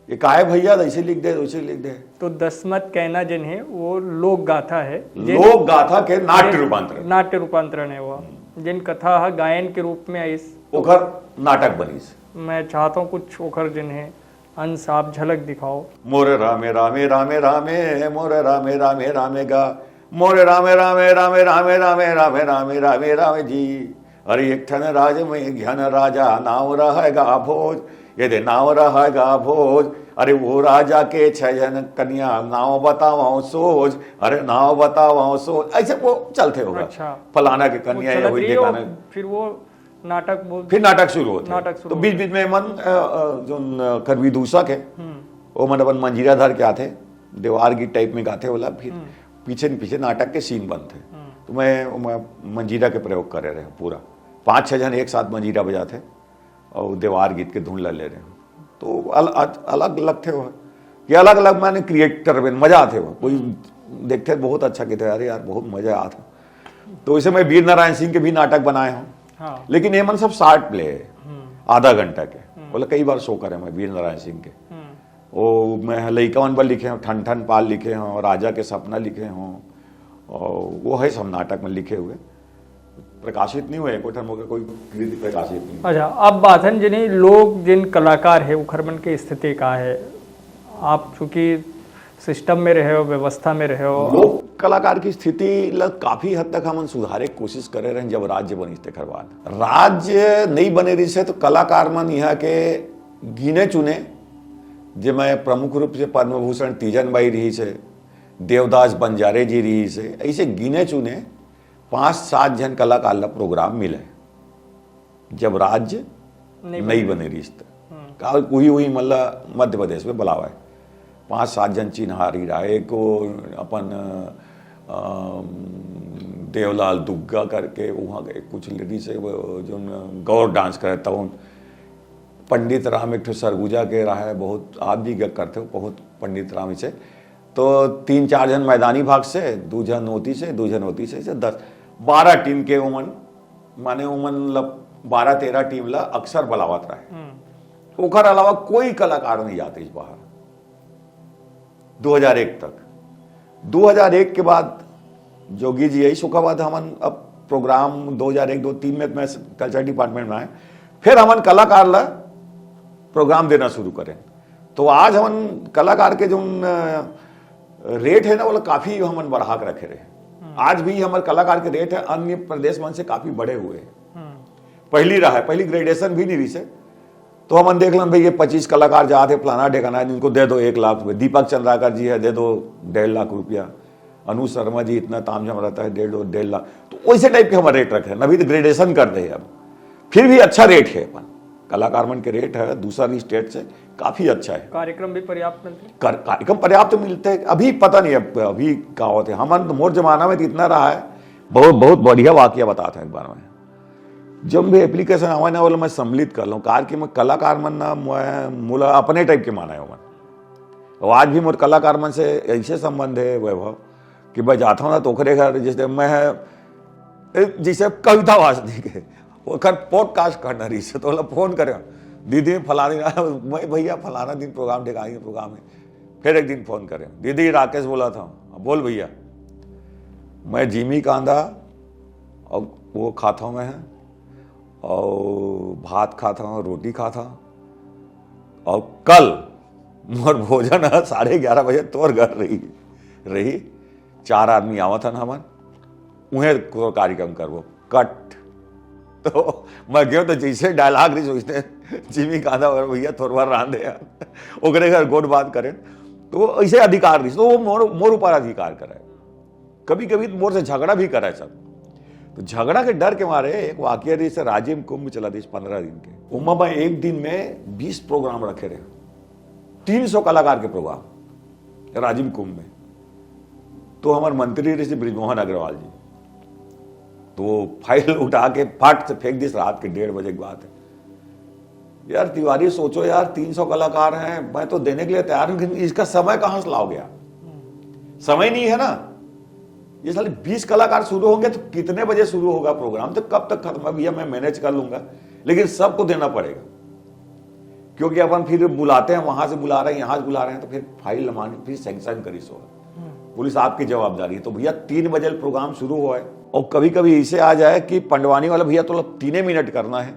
ये काहे भैया ऐसे लिख दे वैसे लिख दे। तो दसमत कहना जिन है वो लोक गाथा है, लोक गाथा के नाट्य रूपांतरण, नाट्य रूपांतरण है वो, जिन कथा है गायन के रूप में इस ओखर नाटक बनीस। मैं चाहता हूँ कुछ ओखर जिन है अंश आप झलक दिखाओ। मोरे रामे रामे रामे रामे, मोरे रामे रामे रामे गा, मोरे रामे रामे रामे रामे रामे रामे रामे रामे रामे जी। अरे एक ठन राज में घन राजा, नाव रहेगा भोज, यदि नाव रहेगा भोज, अरे वो राजा के छजन कन्या, नाव बताओ सोच, अरे नाव बताओ सोच, ऐसे वो चलते होगा। अच्छा, फलाना के कन्या या हुई ठिकाना, फिर वो नाटक बोल, फिर नाटक शुरू होता है। तो बीच बीच में मन जो करविदूषक है वो मन अपन मंजीरा धर के आते, देवार गीत टाइप में गाते बोला, फिर पीछे पीछे नाटक के सीन बनते। तो मैं मंजीरा के प्रयोग करे रहे पूरा, 5-6 जन एक साथ मंजीरा बजाते और देवार गीत के धुन ले रहे हैं। तो अलग अलग थे वो, ये अलग अलग मैंने क्रिएट कर रहे, मजा आते वो, कोई देखते बहुत अच्छा कहते अरे यार बहुत मजा आता। तो इसे मैं वीर नारायण सिंह के भी नाटक बनाए हूँ। हाँ। लेकिन ये मन सब शार्ट प्ले है, आधा घंटा के, बोले कई बार शो करे मैं वीर नारायण सिंह के। वो मैं लइकवन पर लिखे हूँ, ठन ठन पाल लिखे हों, राजा के सपना लिखे हों, और वो है सब नाटक में लिखे हुए, प्रकाशित नहीं हुए, कोई कृति प्रकाशित नहीं। अच्छा, अब बात है जिन्हें लोग जिन कलाकार है उखरबन की स्थिति का है, आप चूंकि सिस्टम में रहे हो, व्यवस्था में रहे हो, लोक कलाकार की स्थिति काफी हद तक हम सुधारे कोशिश करे रहे। जब राज्य बनी तेकर बाद, राज्य नहीं बने रही से तो कलाकार मन यहाँ के गिने चुने, जिसमें प्रमुख रूप से पद्म भूषण तीजन बाई रही से, देवदास बंजारे जी रही से, ऐसे गिने चुने 5-7 जन कलाकार ला प्रोग्राम मिले जब राज्य नहीं बने रही का वही मतलब मध्य प्रदेश में बुलावा है। 5-7 जन चिन्हारी रहा, को अपन देवलाल दुग्गा करके वहाँ गए, कुछ लेडीज से जो गौर डांस करे तब, पंडित राम एक सरगुजा के रहा है, बहुत आप भी करते हो बहुत पंडित राम से। तो 3-4 जन मैदानी भाग से, 2 जन होती से, 2 जन होती से 10-12 टीम के उमन माने उमन 12-13 टीम ला अक्सर बलावत रहे। ओकर अलावा कोई कलाकार नहीं जाते इस बाहर 2001 तक। 2001 के बाद जोगी जी आई, सुखा बाद हमन अब प्रोग्राम 2001-2003 में मैं कल्चर डिपार्टमेंट में आए, फिर हमन कलाकार ला प्रोग्राम देना शुरू करें। तो आज हमन कलाकार के जो रेट है ना वो काफी हमन बढ़ा के रखे रहे। आज भी हमारे कलाकार के रेट है अन्य प्रदेश मन से काफी बढ़े हुए हैं। पहली रहा है, पहली ग्रेडेशन भी नहीं रही से, तो हमन देख लें भाई ये 25 कलाकार जाते फलाना ठिकाना, जिनको दे दो 1 लाख रुपये। दीपक चंद्राकर जी है, दे दो 1.5 लाख रुपया। अनु शर्मा जी इतना तामझाम रहता है 1.5 लाख। तो वैसे टाइप के हमारे रेट रखे हैं, अभी तो ग्रेडेशन कर दे। अब फिर भी अच्छा रेट है अपन कलाकार मन के रेट है दूसरी स्टेट से काफी अच्छा है। कार्यक्रम भी पर्याप्त मिलते हैं, कार्यक्रम पर्याप्त मिलते हैं। अभी पता नहीं अब अभी क्या होते हैं। हमन मोर जमाना में तो इतना रहा है, बहुत बहुत बढ़िया वाकया बताते हैं एक बार में। जब भी एप्लीकेशन आवा ना वाला मैं सम्मिलित कर लूँ कार की, मैं कलाकार मन ना मूला अपने टाइप के माना है मन। और आज भी मोर कलाकार मन से ऐसे संबंध है वैभव कि मैं जाता हूँ ना तो ओखरे घर, जैसे मैं जैसे कविता वासनी के ओखर पॉडकास्ट करना रही से, तो फोन करे दीदी फलानी मैं भैया फलाना दिन प्रोग्राम दिखाएंगे, प्रोग्राम है। फिर एक दिन फोन करें, दीदी राकेश बोला था, बोल भैया मैं जिमी कांदा और वो खाता हूँ मैं, और भात खाता हूँ, रोटी खाता हूँ, और कल मोर भोजन 11:30 बजे तोर घर रही 4 आदमी आवत हन हमन, उहे को कार्यक्रम करबो कट। तो मैं गयो तो जैसे डायलॉग रही सोचते जिमी कांदा और भैया थोड़ा रांधे ओकरे घर गोट बात करें, तो ऐसे अधिकार रही तो वो मोर ऊपर अधिकार करे। कभी कभी मोर से झगड़ा भी करे सब, तो झगड़ा के डर के मारे एक वाकया रही से राजिम कुंभ चला दी 15 दिन के। उमा में एक दिन में 20 प्रोग्राम रखे रहे, 300 कलाकार के प्रोग्राम राजिम कुंभ में। तो हमारे मंत्री रहे ब्रिजमोहन अग्रवाल जी, तो फाइल उठा के फट से फेंक दी। रात के 1:30 बजे की बात है। यार तिवारी सोचो यार, 300 कलाकार हैं, मैं तो देने के लिए तैयार हूं, लेकिन इसका समय कहां से लाओ गया? समय नहीं है ना। ये साले 20 कलाकार शुरू होंगे तो कितने बजे शुरू होगा प्रोग्राम, तो कब तक खत्म? भैया मैं मैनेज कर लूंगा, लेकिन सबको देना पड़ेगा, क्योंकि अपन फिर बुलाते हैं, वहां से बुला रहे हैं, यहां से बुला रहे हैं, तो फिर फाइल लमानी, फिर सैंक्शन करी सो पुलिस आपकी जवाबदारी है। तो भैया 3 बजे प्रोग्राम शुरू हुआ है, और कभी कभी इसे आ जाए कि पंडवानी वाला भैया तो 3 मिनट करना है,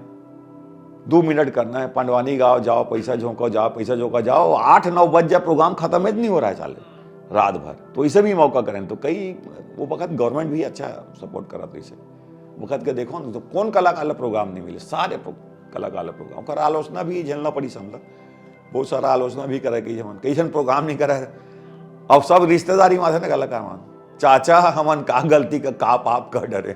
2 मिनट करना है, पंडवानी गाओ, जाओ पैसा झोंको, जाओ पैसा झोंका, जाओ 8-9 बज जाए, प्रोग्राम खत्म नहीं हो रहा है चाले रात भर। तो इसे भी मौका करें। तो कई वो वक्त गवर्नमेंट भी अच्छा सपोर्ट करा था इसे वक्त के। देखो ना, तो कौन कलाकार प्रोग्राम नहीं मिले, सारे कलाकार प्रोग्राम कर आलोचना भी झेलना पड़ी समझा, बहुत सारा आलोचना भी करे कि हमन कैसन प्रोग्राम नहीं करे। अब सब रिश्तेदारी माथे ने कलाकार मान, चाचा हमन का गलती का पाप कर डरे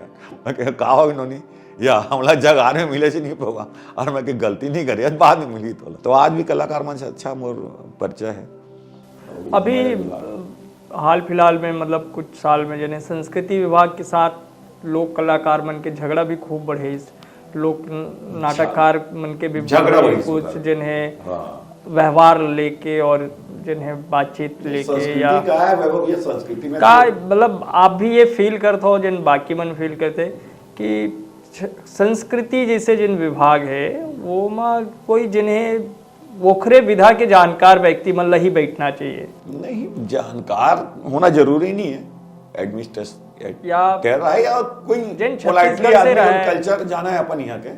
का हो इन्होंने, या हमला जगह में मिले से नहीं प्रोग्राम, और मैं गलती नहीं करे बाद में मिली। तो आज भी कलाकार मन से अच्छा मोर परिचय है। अभी हाल फिलहाल में मतलब कुछ साल में जने संस्कृति विभाग के साथ लोक कलाकार मन के झगड़ा भी खूब बढ़े, लोक नाटककार मन के भी कुछ जिन्हें व्यवहार लेके और जिन्हें बातचीत लेके, या संस्कृति में का मतलब आप भी ये फील करते हो जिन बाकी मन फील करते कि संस्कृति जैसे जिन विभाग है वो में कोई जिन्हें ओखरे विधा के जानकार व्यक्ति मन ही बैठना चाहिए? नहीं, जानकार होना जरूरी नहीं है, एडमिनिस्ट्रेशन या कह रहा है, या कोई पोलाइटली आदमी कल्चर जाना है अपन यहाँ के।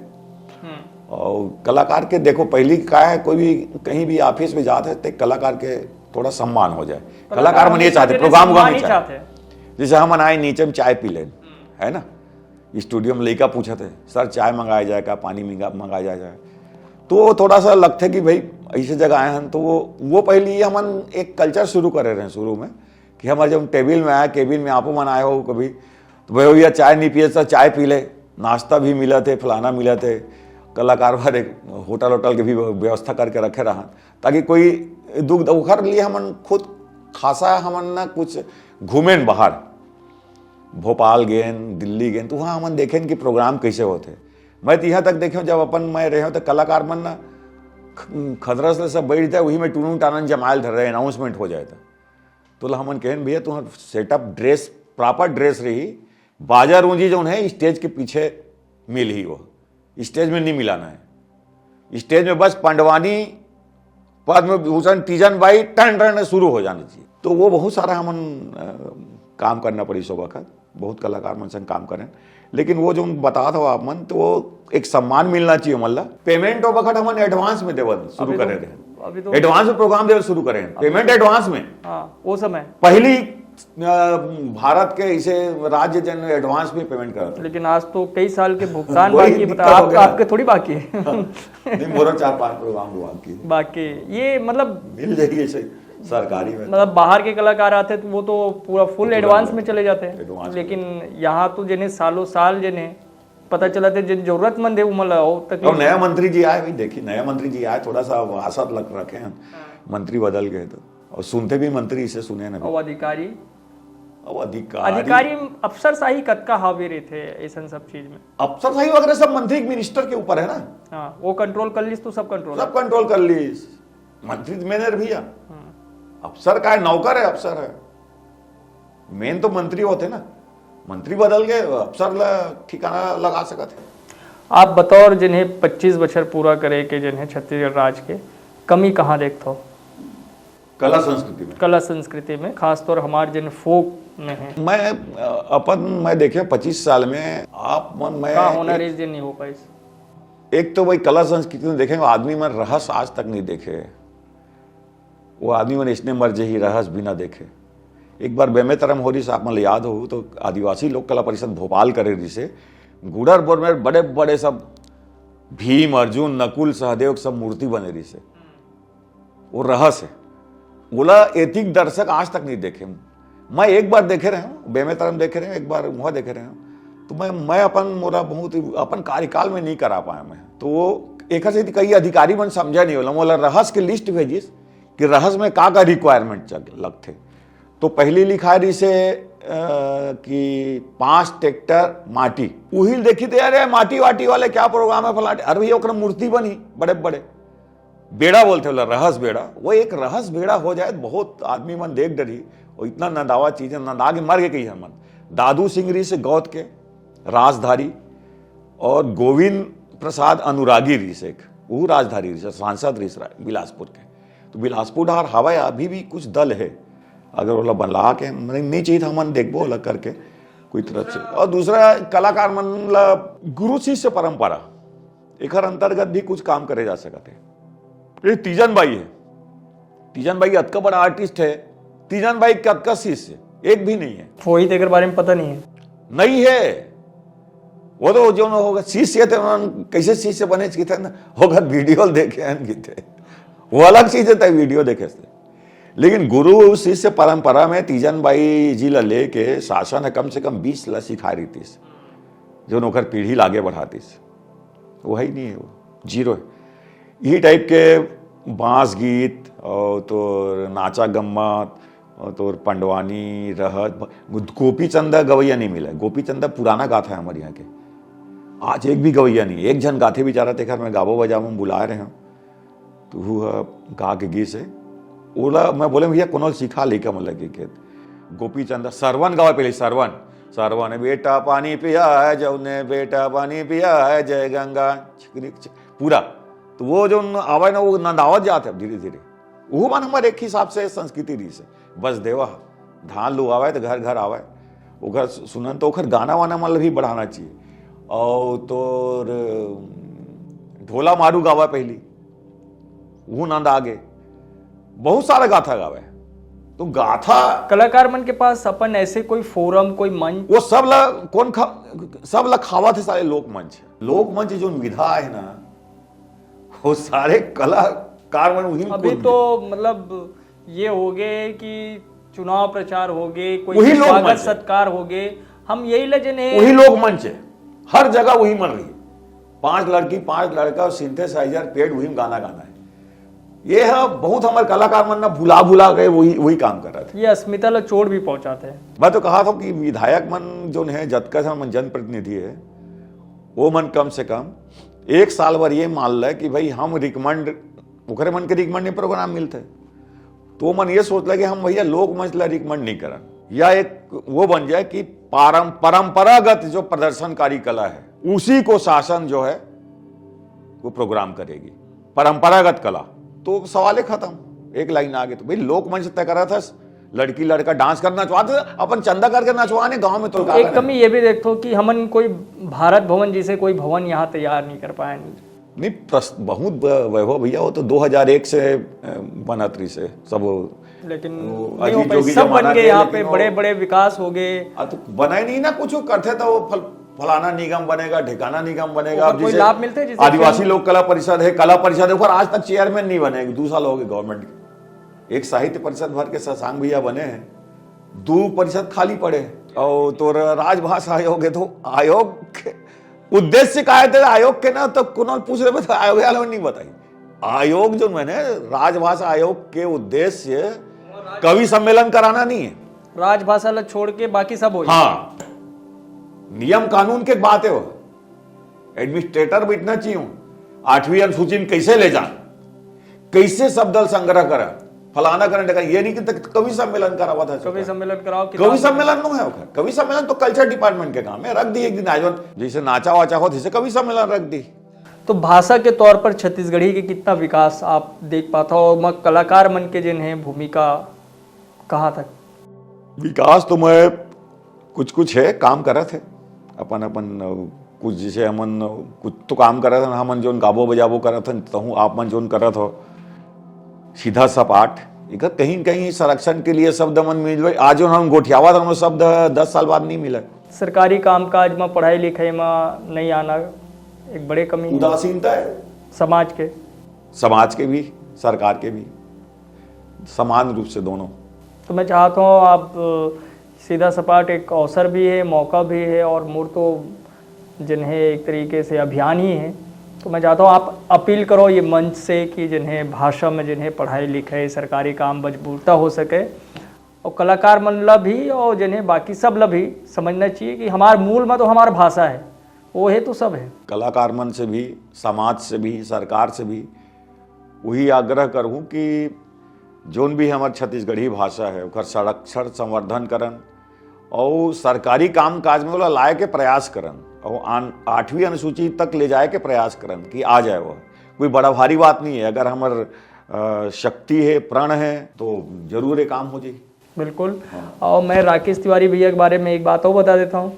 और कलाकार के देखो पहली का है, कोई भी कहीं भी ऑफिस में जाते हैं तो कलाकार के थोड़ा सम्मान हो जाए। कलाकार मन ये चाहते प्रोग्राम का नहीं चाहते। जैसे हम आए नीचे में चाय पी ले, है ना, स्टूडियो में लड़का पूछा थे सर चाय मंगाया जाए का, पानी मंगाया जाए, तो थोड़ा सा लगता है कि भाई ऐसे जगह आए हैं। तो वो पहले हम एक कल्चर शुरू करे रहे शुरू में कि हमारे जब टेबल में आए, केबिन में आपो मन आए हो कभी, तो भाई भैया चाय नहीं पिए तो चाय पी ले, नाश्ता भी मिला थे, फलाना मिला थे। कलाकार भर एक होटल के भी व्यवस्था करके रखे रहा, ताकि कोई दुख उखर लिए हमन खुद खासा हमन ना कुछ घूमें बाहर, भोपाल गए, दिल्ली गए, तो वहाँ हमन देखें कि प्रोग्राम कैसे होते। मैं तो यहाँ तक देखे जब अपन मैं रहे तो कलाकार मन ना खतरा से सब बैठ जाए, वही में टूनून टानन जमायल धर रहे, अनाउंसमेंट हो जाए तो हमन कहें भैया तुम्हारा सेटअप ड्रेस प्रॉपर ड्रेस रही, बाजार ऊंजी जो है स्टेज के पीछे मिल ही, वो स्टेज में नहीं मिलाना है। स्टेज में बस पंडवानी पद्म भूषण तीजन बाई टन टन शुरू हो जाना चाहिए। तो वो बहुत सारा हमन काम करना पड़ी सो वक्त, बहुत कलाकार मन संग काम करें, लेकिन वो जो बता था आप मन, तो वो एक सम्मान मिलना चाहिए। मतलब पेमेंट वो वक्त हमन एडवांस में देवल शुरू करे रहे, एडवांस में प्रोग्राम देवल शुरू करें, पेमेंट एडवांस में। वो समय पहली भारत के इसे राज्य जन एडवांस में पेमेंट करता, लेकिन आज तो कई साल के भुगतान बाकी बता, आपके थोड़ी बाकी है। नहीं, मोरा 4-5 प्रोग्राम बाकी ये मतलब मिल जाएगी सरकारी में। मतलब बाहर के कलाकार आते तो वो तो पूरा फुल एडवांस में चले जाते हैं, लेकिन यहाँ तो जिन्हें सालों साल जिन्हें पता चला था जिन जरूरतमंद है वो नया मंत्री जी आए, भाई देखिए नया मंत्री जी आए, थोड़ा सा आशा लग रखे हैं, मंत्री बदल गए तो, और सुनते भी मंत्री इसे सुने ना, अधिकारी अफसर शाही कद का हावी रहे थे ऐसा सब चीज में। अफसर शाही वगैरह सब मंत्री मिनिस्टर के ऊपर है ना। हाँ, वो कंट्रोल कर लीस तो सब कंट्रोल कर लीस, मंत्री मैनेजर भैया, अफसर का है, नौकर है, अफसर है, मेन तो मंत्री होते ना। मंत्री बदल गए, अफसर ठिकाना लगा सकते। आप बतौर जिन्हें 25 बछर पूरा करे के जिन्हें छत्तीसगढ़ राज्य के कमी कहाँ देखते हो? कला संस्कृति में खासतौर हमारे जिन फोक में है। मैं देखे 25 साल में आप मन मैं होना रीजन नहीं हो पाई। एक तो भाई कला संस्कृति में देखेंगे आदमी में रहस्य आज तक नहीं देखे, वो आदमी मन इसने मर ही रहस्य बिना देखे। एक बार बेमेतरम हो रही से आप मतलब याद हो तो आदिवासी लोक कला परिषद भोपाल करे रही से गुड़रपुर में बड़े बड़े सब भीम अर्जुन नकुल सहदेव सब मूर्ति बने रही से। वो रहस्य बोला एतिक दर्शक आज तक नहीं देखे। मैं एक बार देखे रहे हूँ बेमेतरम देखे रहे, एक बार वहाँ देखे रहे हूँ, तो मैं अपन मोरा बहुत अपन कार्यकाल में नहीं करा पाया मैं। तो वो एक से कई अधिकारी मन समझा नहीं बोला रहस्य की लिस्ट भेजिस कि रहस्य में का रिक्वायरमेंट लगते। तो पहली लिखा रही से कि 5 ट्रैक्टर माटी वही देखी थे, अरे माटी वाटी वाले क्या प्रोग्राम है फलाटे, अरे भैया ओकरा मूर्ति बनी बड़े बड़े बेड़ा बोलते बोला रहस्य बेड़ा। वो एक रहस्य बेड़ा हो जाए बहुत आदमी मन देख डरी और इतना नदावा चीजें नदा के मर गए कही मन। दादू सिंगरी से गौत के राजधारी और गोविंद प्रसाद अनुरागी री से वो राजधारी री से सांसद री बिलासपुर के। तो बिलासपुर और हवा अभी भी कुछ दल है, अगर वो बना के नहीं चाहिए था मन देखबो अलग करके कोई तरफ से। और दूसरा कलाकार मन गुरु शिष्य परंपरा एक अंतर्गत भी कुछ काम करे जा सकते। ये तीजन भाई है, तीजन भाई अतका बड़ा आर्टिस्ट है, तीजन भाई का अतका शिष्य एक भी नहीं है। वही तो बारे में पता नहीं है। नहीं है वो तो जो होगा शिष्य थे उन्होंने कैसे शिष्य बने थे ना होगा वीडियो देखे थे वो अलग चीज है वीडियो देखे थे। लेकिन गुरु शिष्य परंपरा में तीजन भाई जी ला लेके शासन है कम से कम 20 ला सिखा रही थी जो नौकर पीढ़ी लागे बढ़ाती। वो है ही नहीं है, वो जीरो है। यही टाइप के बांस गीत और तो नाचा गम्मत और तो पंडवानी रहत गोपी चंदा गवैया नहीं मिला। गोपी चंदा पुराना गाथा है हमारे यहाँ के, आज एक भी गवैया नहीं। एक जन गाथे बेचारा थे, खैर मैं गावो बजावो में बुला रहे हैं तो वो गा के गी से ओला मैं बोले भैया कोनो सिखा लेकर मतलब कि गोपी चंदा सरवन गावा पहले सरवन सरवन बेटा पानी पिया है जौने बेटा पानी पिया है जय गंगा पूरा। तो वो जो आवाज ना वो नंदावत जाते है धीरे धीरे। वो मन हमारे एक हिसाब से संस्कृति री से बस देवा धान लो आवे तो घर घर आवे वो घर सुनन तो ओखर गाना वाना मतलब भी बढ़ाना चाहिए। और तो ढोला मारू गावा पहली वो नंद आगे बहुत सारा गाथा गावे। तो गाथा कलाकार मन के पास अपन ऐसे कोई फोरम कोई मंच वो सब ला कौन सब ला खावा थे सारे लोक मंच जो विधा है ना वो सारे कलाकार मन वही। अभी तो मतलब ये हो गए कि चुनाव प्रचार हो गए, कोई वही स्वागत सत्कार हो गए, हम यही लजन है वही लोक मंच है, हर जगह वही मन रही। 5 लड़की 5 लड़का सिंथेसाइजर पेड़ वही गाना गाना है। ये है बहुत हमारे कलाकार मन ना भुला गए वही काम कर रहा था। ये अस्मिता ला चोट भी पहुंचाते हैं। मैं तो कहा था कि विधायक मन जो है जतका मन जनप्रतिनिधि है वो मन कम से कम 1 साल भर ये मान ले कि भाई हम रिकमेंड ओकरे मन के रिकमेंड प्रोग्राम मिलते तो मन ये सोच ले कि हम भैया लोक मंच ला रिकमेंड नहीं करन, या एक वो बन जाए कि परंपरागत जो प्रदर्शनकारी कला है उसी को शासन जो है वो प्रोग्राम करेगी परंपरागत कला। तो सवाल खत्म, एक लाइन आगे। तो भाई लोक मंच तय करा था लड़की लड़का डांस करना चाहते अपन चंदा करके नचवाने गांव में। तो एक कमी ये भी देखो कि हमन कोई भारत भवन जैसे कोई भवन यहाँ तैयार नहीं कर पाया। नहीं बहुत वैभव भैया वो तो 2001 से बनत रही से सब, लेकिन अजीत जोगी सब बन गए यहाँ पे, लेकिन बड़े बड़े विकास हो गए। तो बनाए नहीं ना कुछ करते तो वो फलाना निगम बनेगा ठिकाना निगम बनेगा। अब कोई लाभ मिलते हैं आदिवासी लोक कला परिषद है, कला परिषद है, पर आज तक चेयरमैन नहीं बने। 2 साल हो गए गवर्नमेंट के। एक साहित्य परिषद भर के शशांक भैया बने हैं, 2 परिषद खाली पड़े। और तो राजभाषा आयोग है, तो आयोग के उद्देश्य का है आयोग के ना, तो कौन पूछ रहे थे आयोग वाले नहीं बताई। आयोग जो मैंने राजभाषा आयोग के उद्देश्य कवि सम्मेलन कराना नहीं है, राजभाषा ला छोड़ के बाकी सब हो। हाँ नियम कानून के बात है, वो एडमिनिस्ट्रेटर बैठना चाहिए। 8वीं अनुसूची में कैसे ले जा, कैसे शब्द संग्रह करा, फलाना करने का ये नहीं कि कवि सम्मेलन करा हुआ था। कवि सम्मेलन कराओ, कवि सम्मेलन नो है। कवि सम्मेलन तो कल्चर डिपार्टमेंट के काम है, रख दी एक दिन आयोजन जैसे नाचा वाचा हो जैसे कवि सम्मेलन रख दी। तो भाषा के तौर पर छत्तीसगढ़ी के कितना विकास आप देख पाता हो, और कलाकार मन के जिन है भूमिका कहाँ तक? विकास तो मैं कुछ है काम करा थे अपन कुछ जैसे हमन कुछ तो काम करा था, हमन जो गाबो बजाबो करा था, तो आप मन जो करा था सीधा सपाट इधर कहीं न कहीं संरक्षण के लिए शब्द मन मिल गए। आज हम गोठियावा था शब्द 10 साल बाद नहीं मिला। सरकारी कामकाज में पढ़ाई लिखाई में नहीं आना एक बड़े कमी है। उदासीनता है समाज के भी, सरकार के भी, समान रूप से दोनों। तो मैं चाहता हूँ आप सीधा सपाट एक अवसर भी है, मौका भी है और मूर्त तो जिन्हें एक तरीके से अभियान ही है। तो मैं चाहता हूँ आप अपील करो ये मंच से कि जिन्हें भाषा में जिन्हें पढ़ाई लिखाई सरकारी काम मजबूरता हो सके और कलाकार मन ला भी और जिन्हें बाकी सब ला भी समझना चाहिए कि हमार मूल में तो हमारा भाषा है, वो है तो सब है। कलाकार मन से भी, समाज से भी, सरकार से भी वही आग्रह करूँ कि जोन भी हमार छत्तीसगढ़ी भाषा है ओकर संरक्षण संवर्धन करन और सरकारी काम काज में लाए के प्रयास करन और 8वीं अनुसूची तक ले जाए के प्रयास करन कि आ जाए। वह कोई बड़ा भारी बात नहीं है। अगर हमार शक्ति है, प्रण है तो जरूर ये काम हो जाए। बिल्कुल। और मैं राकेश तिवारी भैया के बारे में एक बात और बता देता हूँ।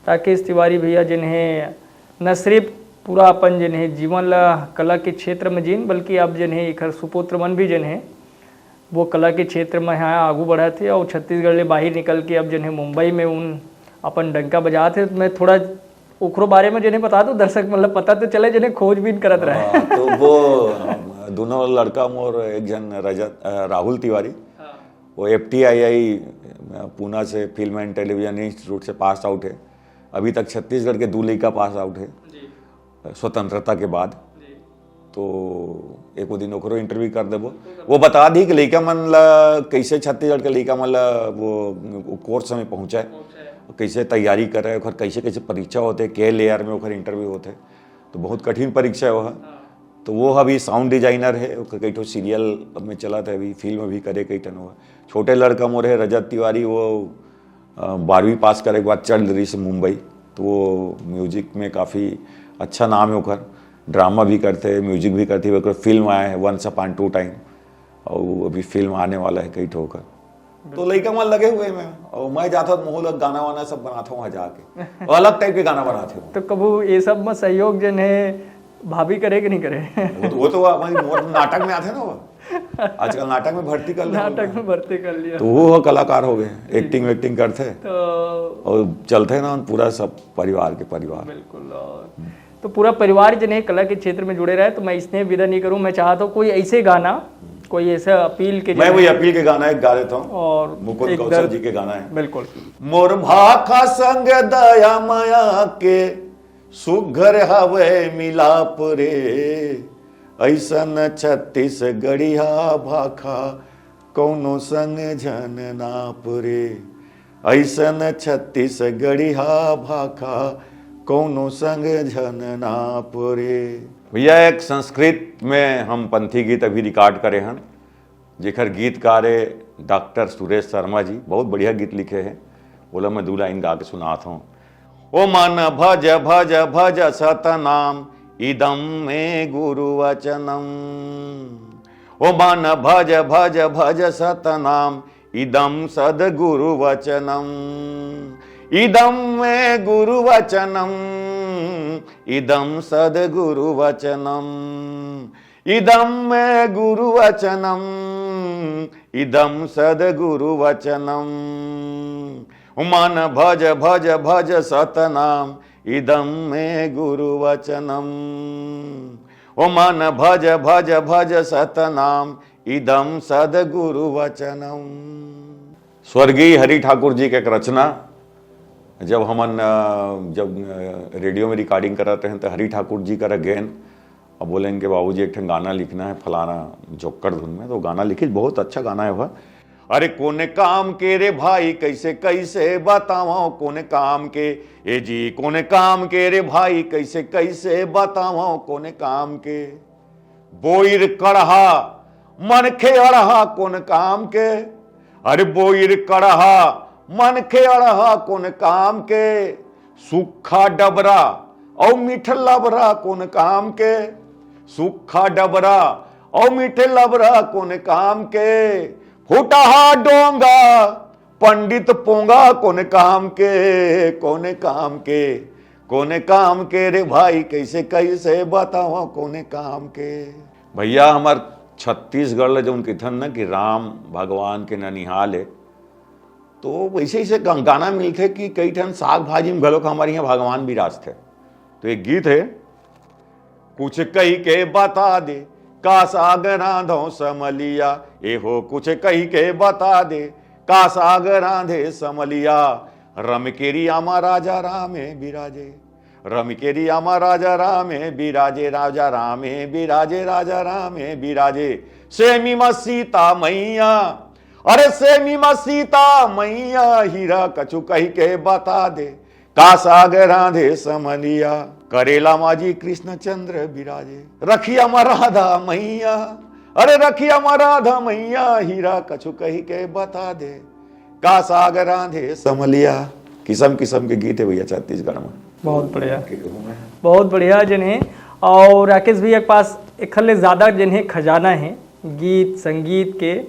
राकेश तिवारी भैया जिन्हें न सिर्फ पूरा अपन जिन्हें जीवन ला कला के क्षेत्र में जीन बल्कि अब जिन्हें एक सुपुत्र मन भी जिन्हें वो कला के क्षेत्र में यहाँ आगू बढ़ा थे और छत्तीसगढ़ ले बाहर निकल के अब जिन्हें मुंबई में उन अपन डंका बजा थे। तो मैं थोड़ा ओखरो बारे में जिन्हें बता दूं दर्शक मतलब पता तो चले जिन्हें खोजबीन करत रहे। तो वो दोनों लड़का मोर एक जन राहुल तिवारी, वो FTII पूना से फिल्म एंड टेलीविजन इंस्टीट्यूट से पास आउट है। अभी तक छत्तीसगढ़ के 2 लड़का पास आउट है स्वतंत्रता के बाद। तो एक दिन ओकरो इंटरव्यू कर देबो, वो बता दी कि लड़का मन ला कैसे छत्तीसगढ़ के लड़का मन ला वो कोर्स में पहुँचाए, कैसे तैयारी करे, ओकर कैसे कैसे परीक्षा होते, के लेयर में ओकर इंटरव्यू होते। तो बहुत कठिन परीक्षा है वह। तो वो अभी साउंड डिजाइनर है, कई ठो सीरियल में चला था, अभी फिल्म भी करे कई टन। हुआ छोटे लड़का मोर है रजत तिवारी, वो 12वीं पास करे के बाद चल रही से मुंबई। तो वो म्यूजिक में काफ़ी अच्छा नाम है ओकर, ड्रामा भी करते, म्यूजिक भी करते। वो फिल्म आए हैं वंस अपॉन टू टाइम और अभी फिल्म आने वाला है कई ठो का। तो लड़का मन लगे हुए मैं, और मैं जाता हूँ मोहल गाना वाना सब बनाता हूँ वहाँ जाके, और अलग टाइप के गाना बनाते हूँ। तो कबू ये सब में सहयोग जन है भाभी करे कि नहीं करे? वो तो हमारी नाटक में आते ना, वो आजकल नाटक में भर्ती कर लिया, नाटक में भर्ती कर लिया। तो वो कलाकार हो गए, एक्टिंग वेक्टिंग करते तो और चलते ना पूरा सब परिवार के परिवार। बिल्कुल। तो पूरा परिवार जिन्हें कला के क्षेत्र में जुड़े रहे। तो मैं इसने विदा नहीं करूँ, मैं चाहता हूँ कोई ऐसे गाना, कोई ऐसा अपील के, मैं वही अपील के गाना एक गा देता हूँ और मुकुंद कौशल जी के गाना है। बिल्कुल। मोर भाखा संग दया माया के सुघर हवे मिलाप रे, ऐसन छत्तीसगढ़िया भाखा कौनो संग जन नाप रे, ऐसन छत्तीसगढ़िया भाखा कौनो संग जन नाप रे। भैया एक संस्कृत में हम पंथी गीत अभी रिकॉर्ड करे हैं, जेकर गीतकार है डॉक्टर सुरेश शर्मा जी, बहुत बढ़िया गीत लिखे हैं। बोला मैं 2 लाइन गा के सुनाता हूँ। ओ मन भज भज भज सतनाम इदम में गुरु वचनम, ओ मन भज भज भज सतनाम इदम सदगुरु वचनम, इदम में गुरु वचनम, इदम सदगुरु वचनम, इदम में गुरु वचनम, इदम सदगुरु वचनम, मन भज भज भज सतनाम इदम में गुरु वचनम, ओ मन भज भज भज सतनाम इदम सदगुरु वचनम। स्वर्गीय हरि ठाकुर जी के एक रचना, जब हमन जब रेडियो में रिकॉर्डिंग कराते हैं तो हरि ठाकुर जी का गेन अब बोलेंगे कि बाबूजी एक ठन गाना लिखना है फलाना जोक्कर धुन में, तो गाना लिखी, बहुत अच्छा गाना है वह। अरे कोने काम के रे भाई कैसे कैसे बताओ, कोने काम के ए जी, कोने काम के रे भाई कैसे कैसे बताओ, कोने काम के बोईर कड़हा मन खे अड़हा कोन काम के, अरे बोईर कड़हा मन खे अड़हा कोन काम के, सूखा डबरा और मीठ लबरा कोन काम के, सूखा डबरा और मीठे लबरा कोन काम के, फुटहा डोंगा पंडित पोंगा कोने काम के, कोने काम के, कोने काम के रे भाई कैसे कैसे बताओ कोने काम के। भैया हमार छत्तीसगढ़ ले जो कथन ना कि राम भगवान के ननिहाल है, तो वैसे ही से गाना मिलते कि कई ठन साग भाजी में घलो हमारे यहाँ भगवान विराज थे। तो एक गीत है, कुछ कही के बता दे का साग रांधो समलिया, ए हो कुछ कही के बता दे का साग रांधे समलिया, रम केरी आमा राजा रामे बिराजे, रम केरी आमा राजा रामे बिराजे, राजा रामे बिराजे, राजा रामे बिराजे, सेमी में सीता मैया, अरे सेमी में सीता मैया, हीरा कछु कही के बता दे का साग रांधे समलिया, करेला माजी कृष्ण चंद्र बिराजे, रखिया मा राधा मैया, अरे रखिया मा राधा मैया, हीरा कछु कही के बता दे का साग रांधे समलिया। किस्म किस्म के गीत है भैया छत्तीसगढ़ में। बहुत बढ़िया, बहुत बढ़िया जिन्हें। और राकेश भैया के पास एक हल्ले ज़्यादा जिन्हें खजाना है गीत संगीत के,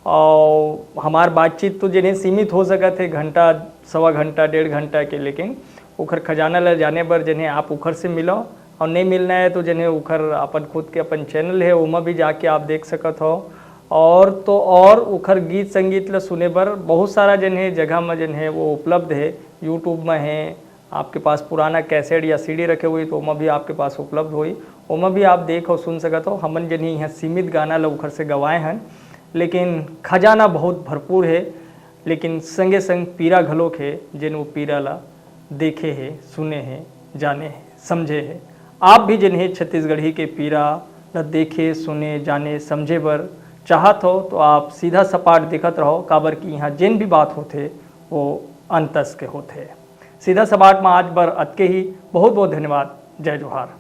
और हमार बातचीत तो जिन्हें सीमित हो सका थे घंटा सवा घंटा 1.5 घंटा के, लेकिन उखर खजाना ले जाने पर जिन्हें आप उखर से मिलो, और नहीं मिलना है तो जिन्हें उखर अपन खुद के अपन चैनल है उमा भी जाके आप देख सकत हो। और तो और उखर गीत संगीत ल सुने पर बहुत सारा जिन्हें जगह में जिन्हें वो उपलब्ध है, यूट्यूब में है, आपके पास पुराना कैसेट या सीडी रखे हुई तो उमा भी आपके पास उपलब्ध हुई, उमा भी आप देख और सुन सकत हो। हमन जिन्हें यहाँ सीमित गाना ल उखर से गवाए हैं, लेकिन खजाना बहुत भरपूर है, लेकिन संगे संग पीरा घलोक है जिन वो पीरा ला देखे है, सुने हैं, जाने हैं, समझे हैं। आप भी जिन्हें छत्तीसगढ़ी के पीरा ला देखे सुने जाने समझे बर चाहत हो तो आप सीधा सपाट देखत रहो, काबर की यहाँ जिन भी बात होते वो अंतस के होते। सीधा सपाट में आज बर अतके ही। बहुत बहुत धन्यवाद। जय जोहार।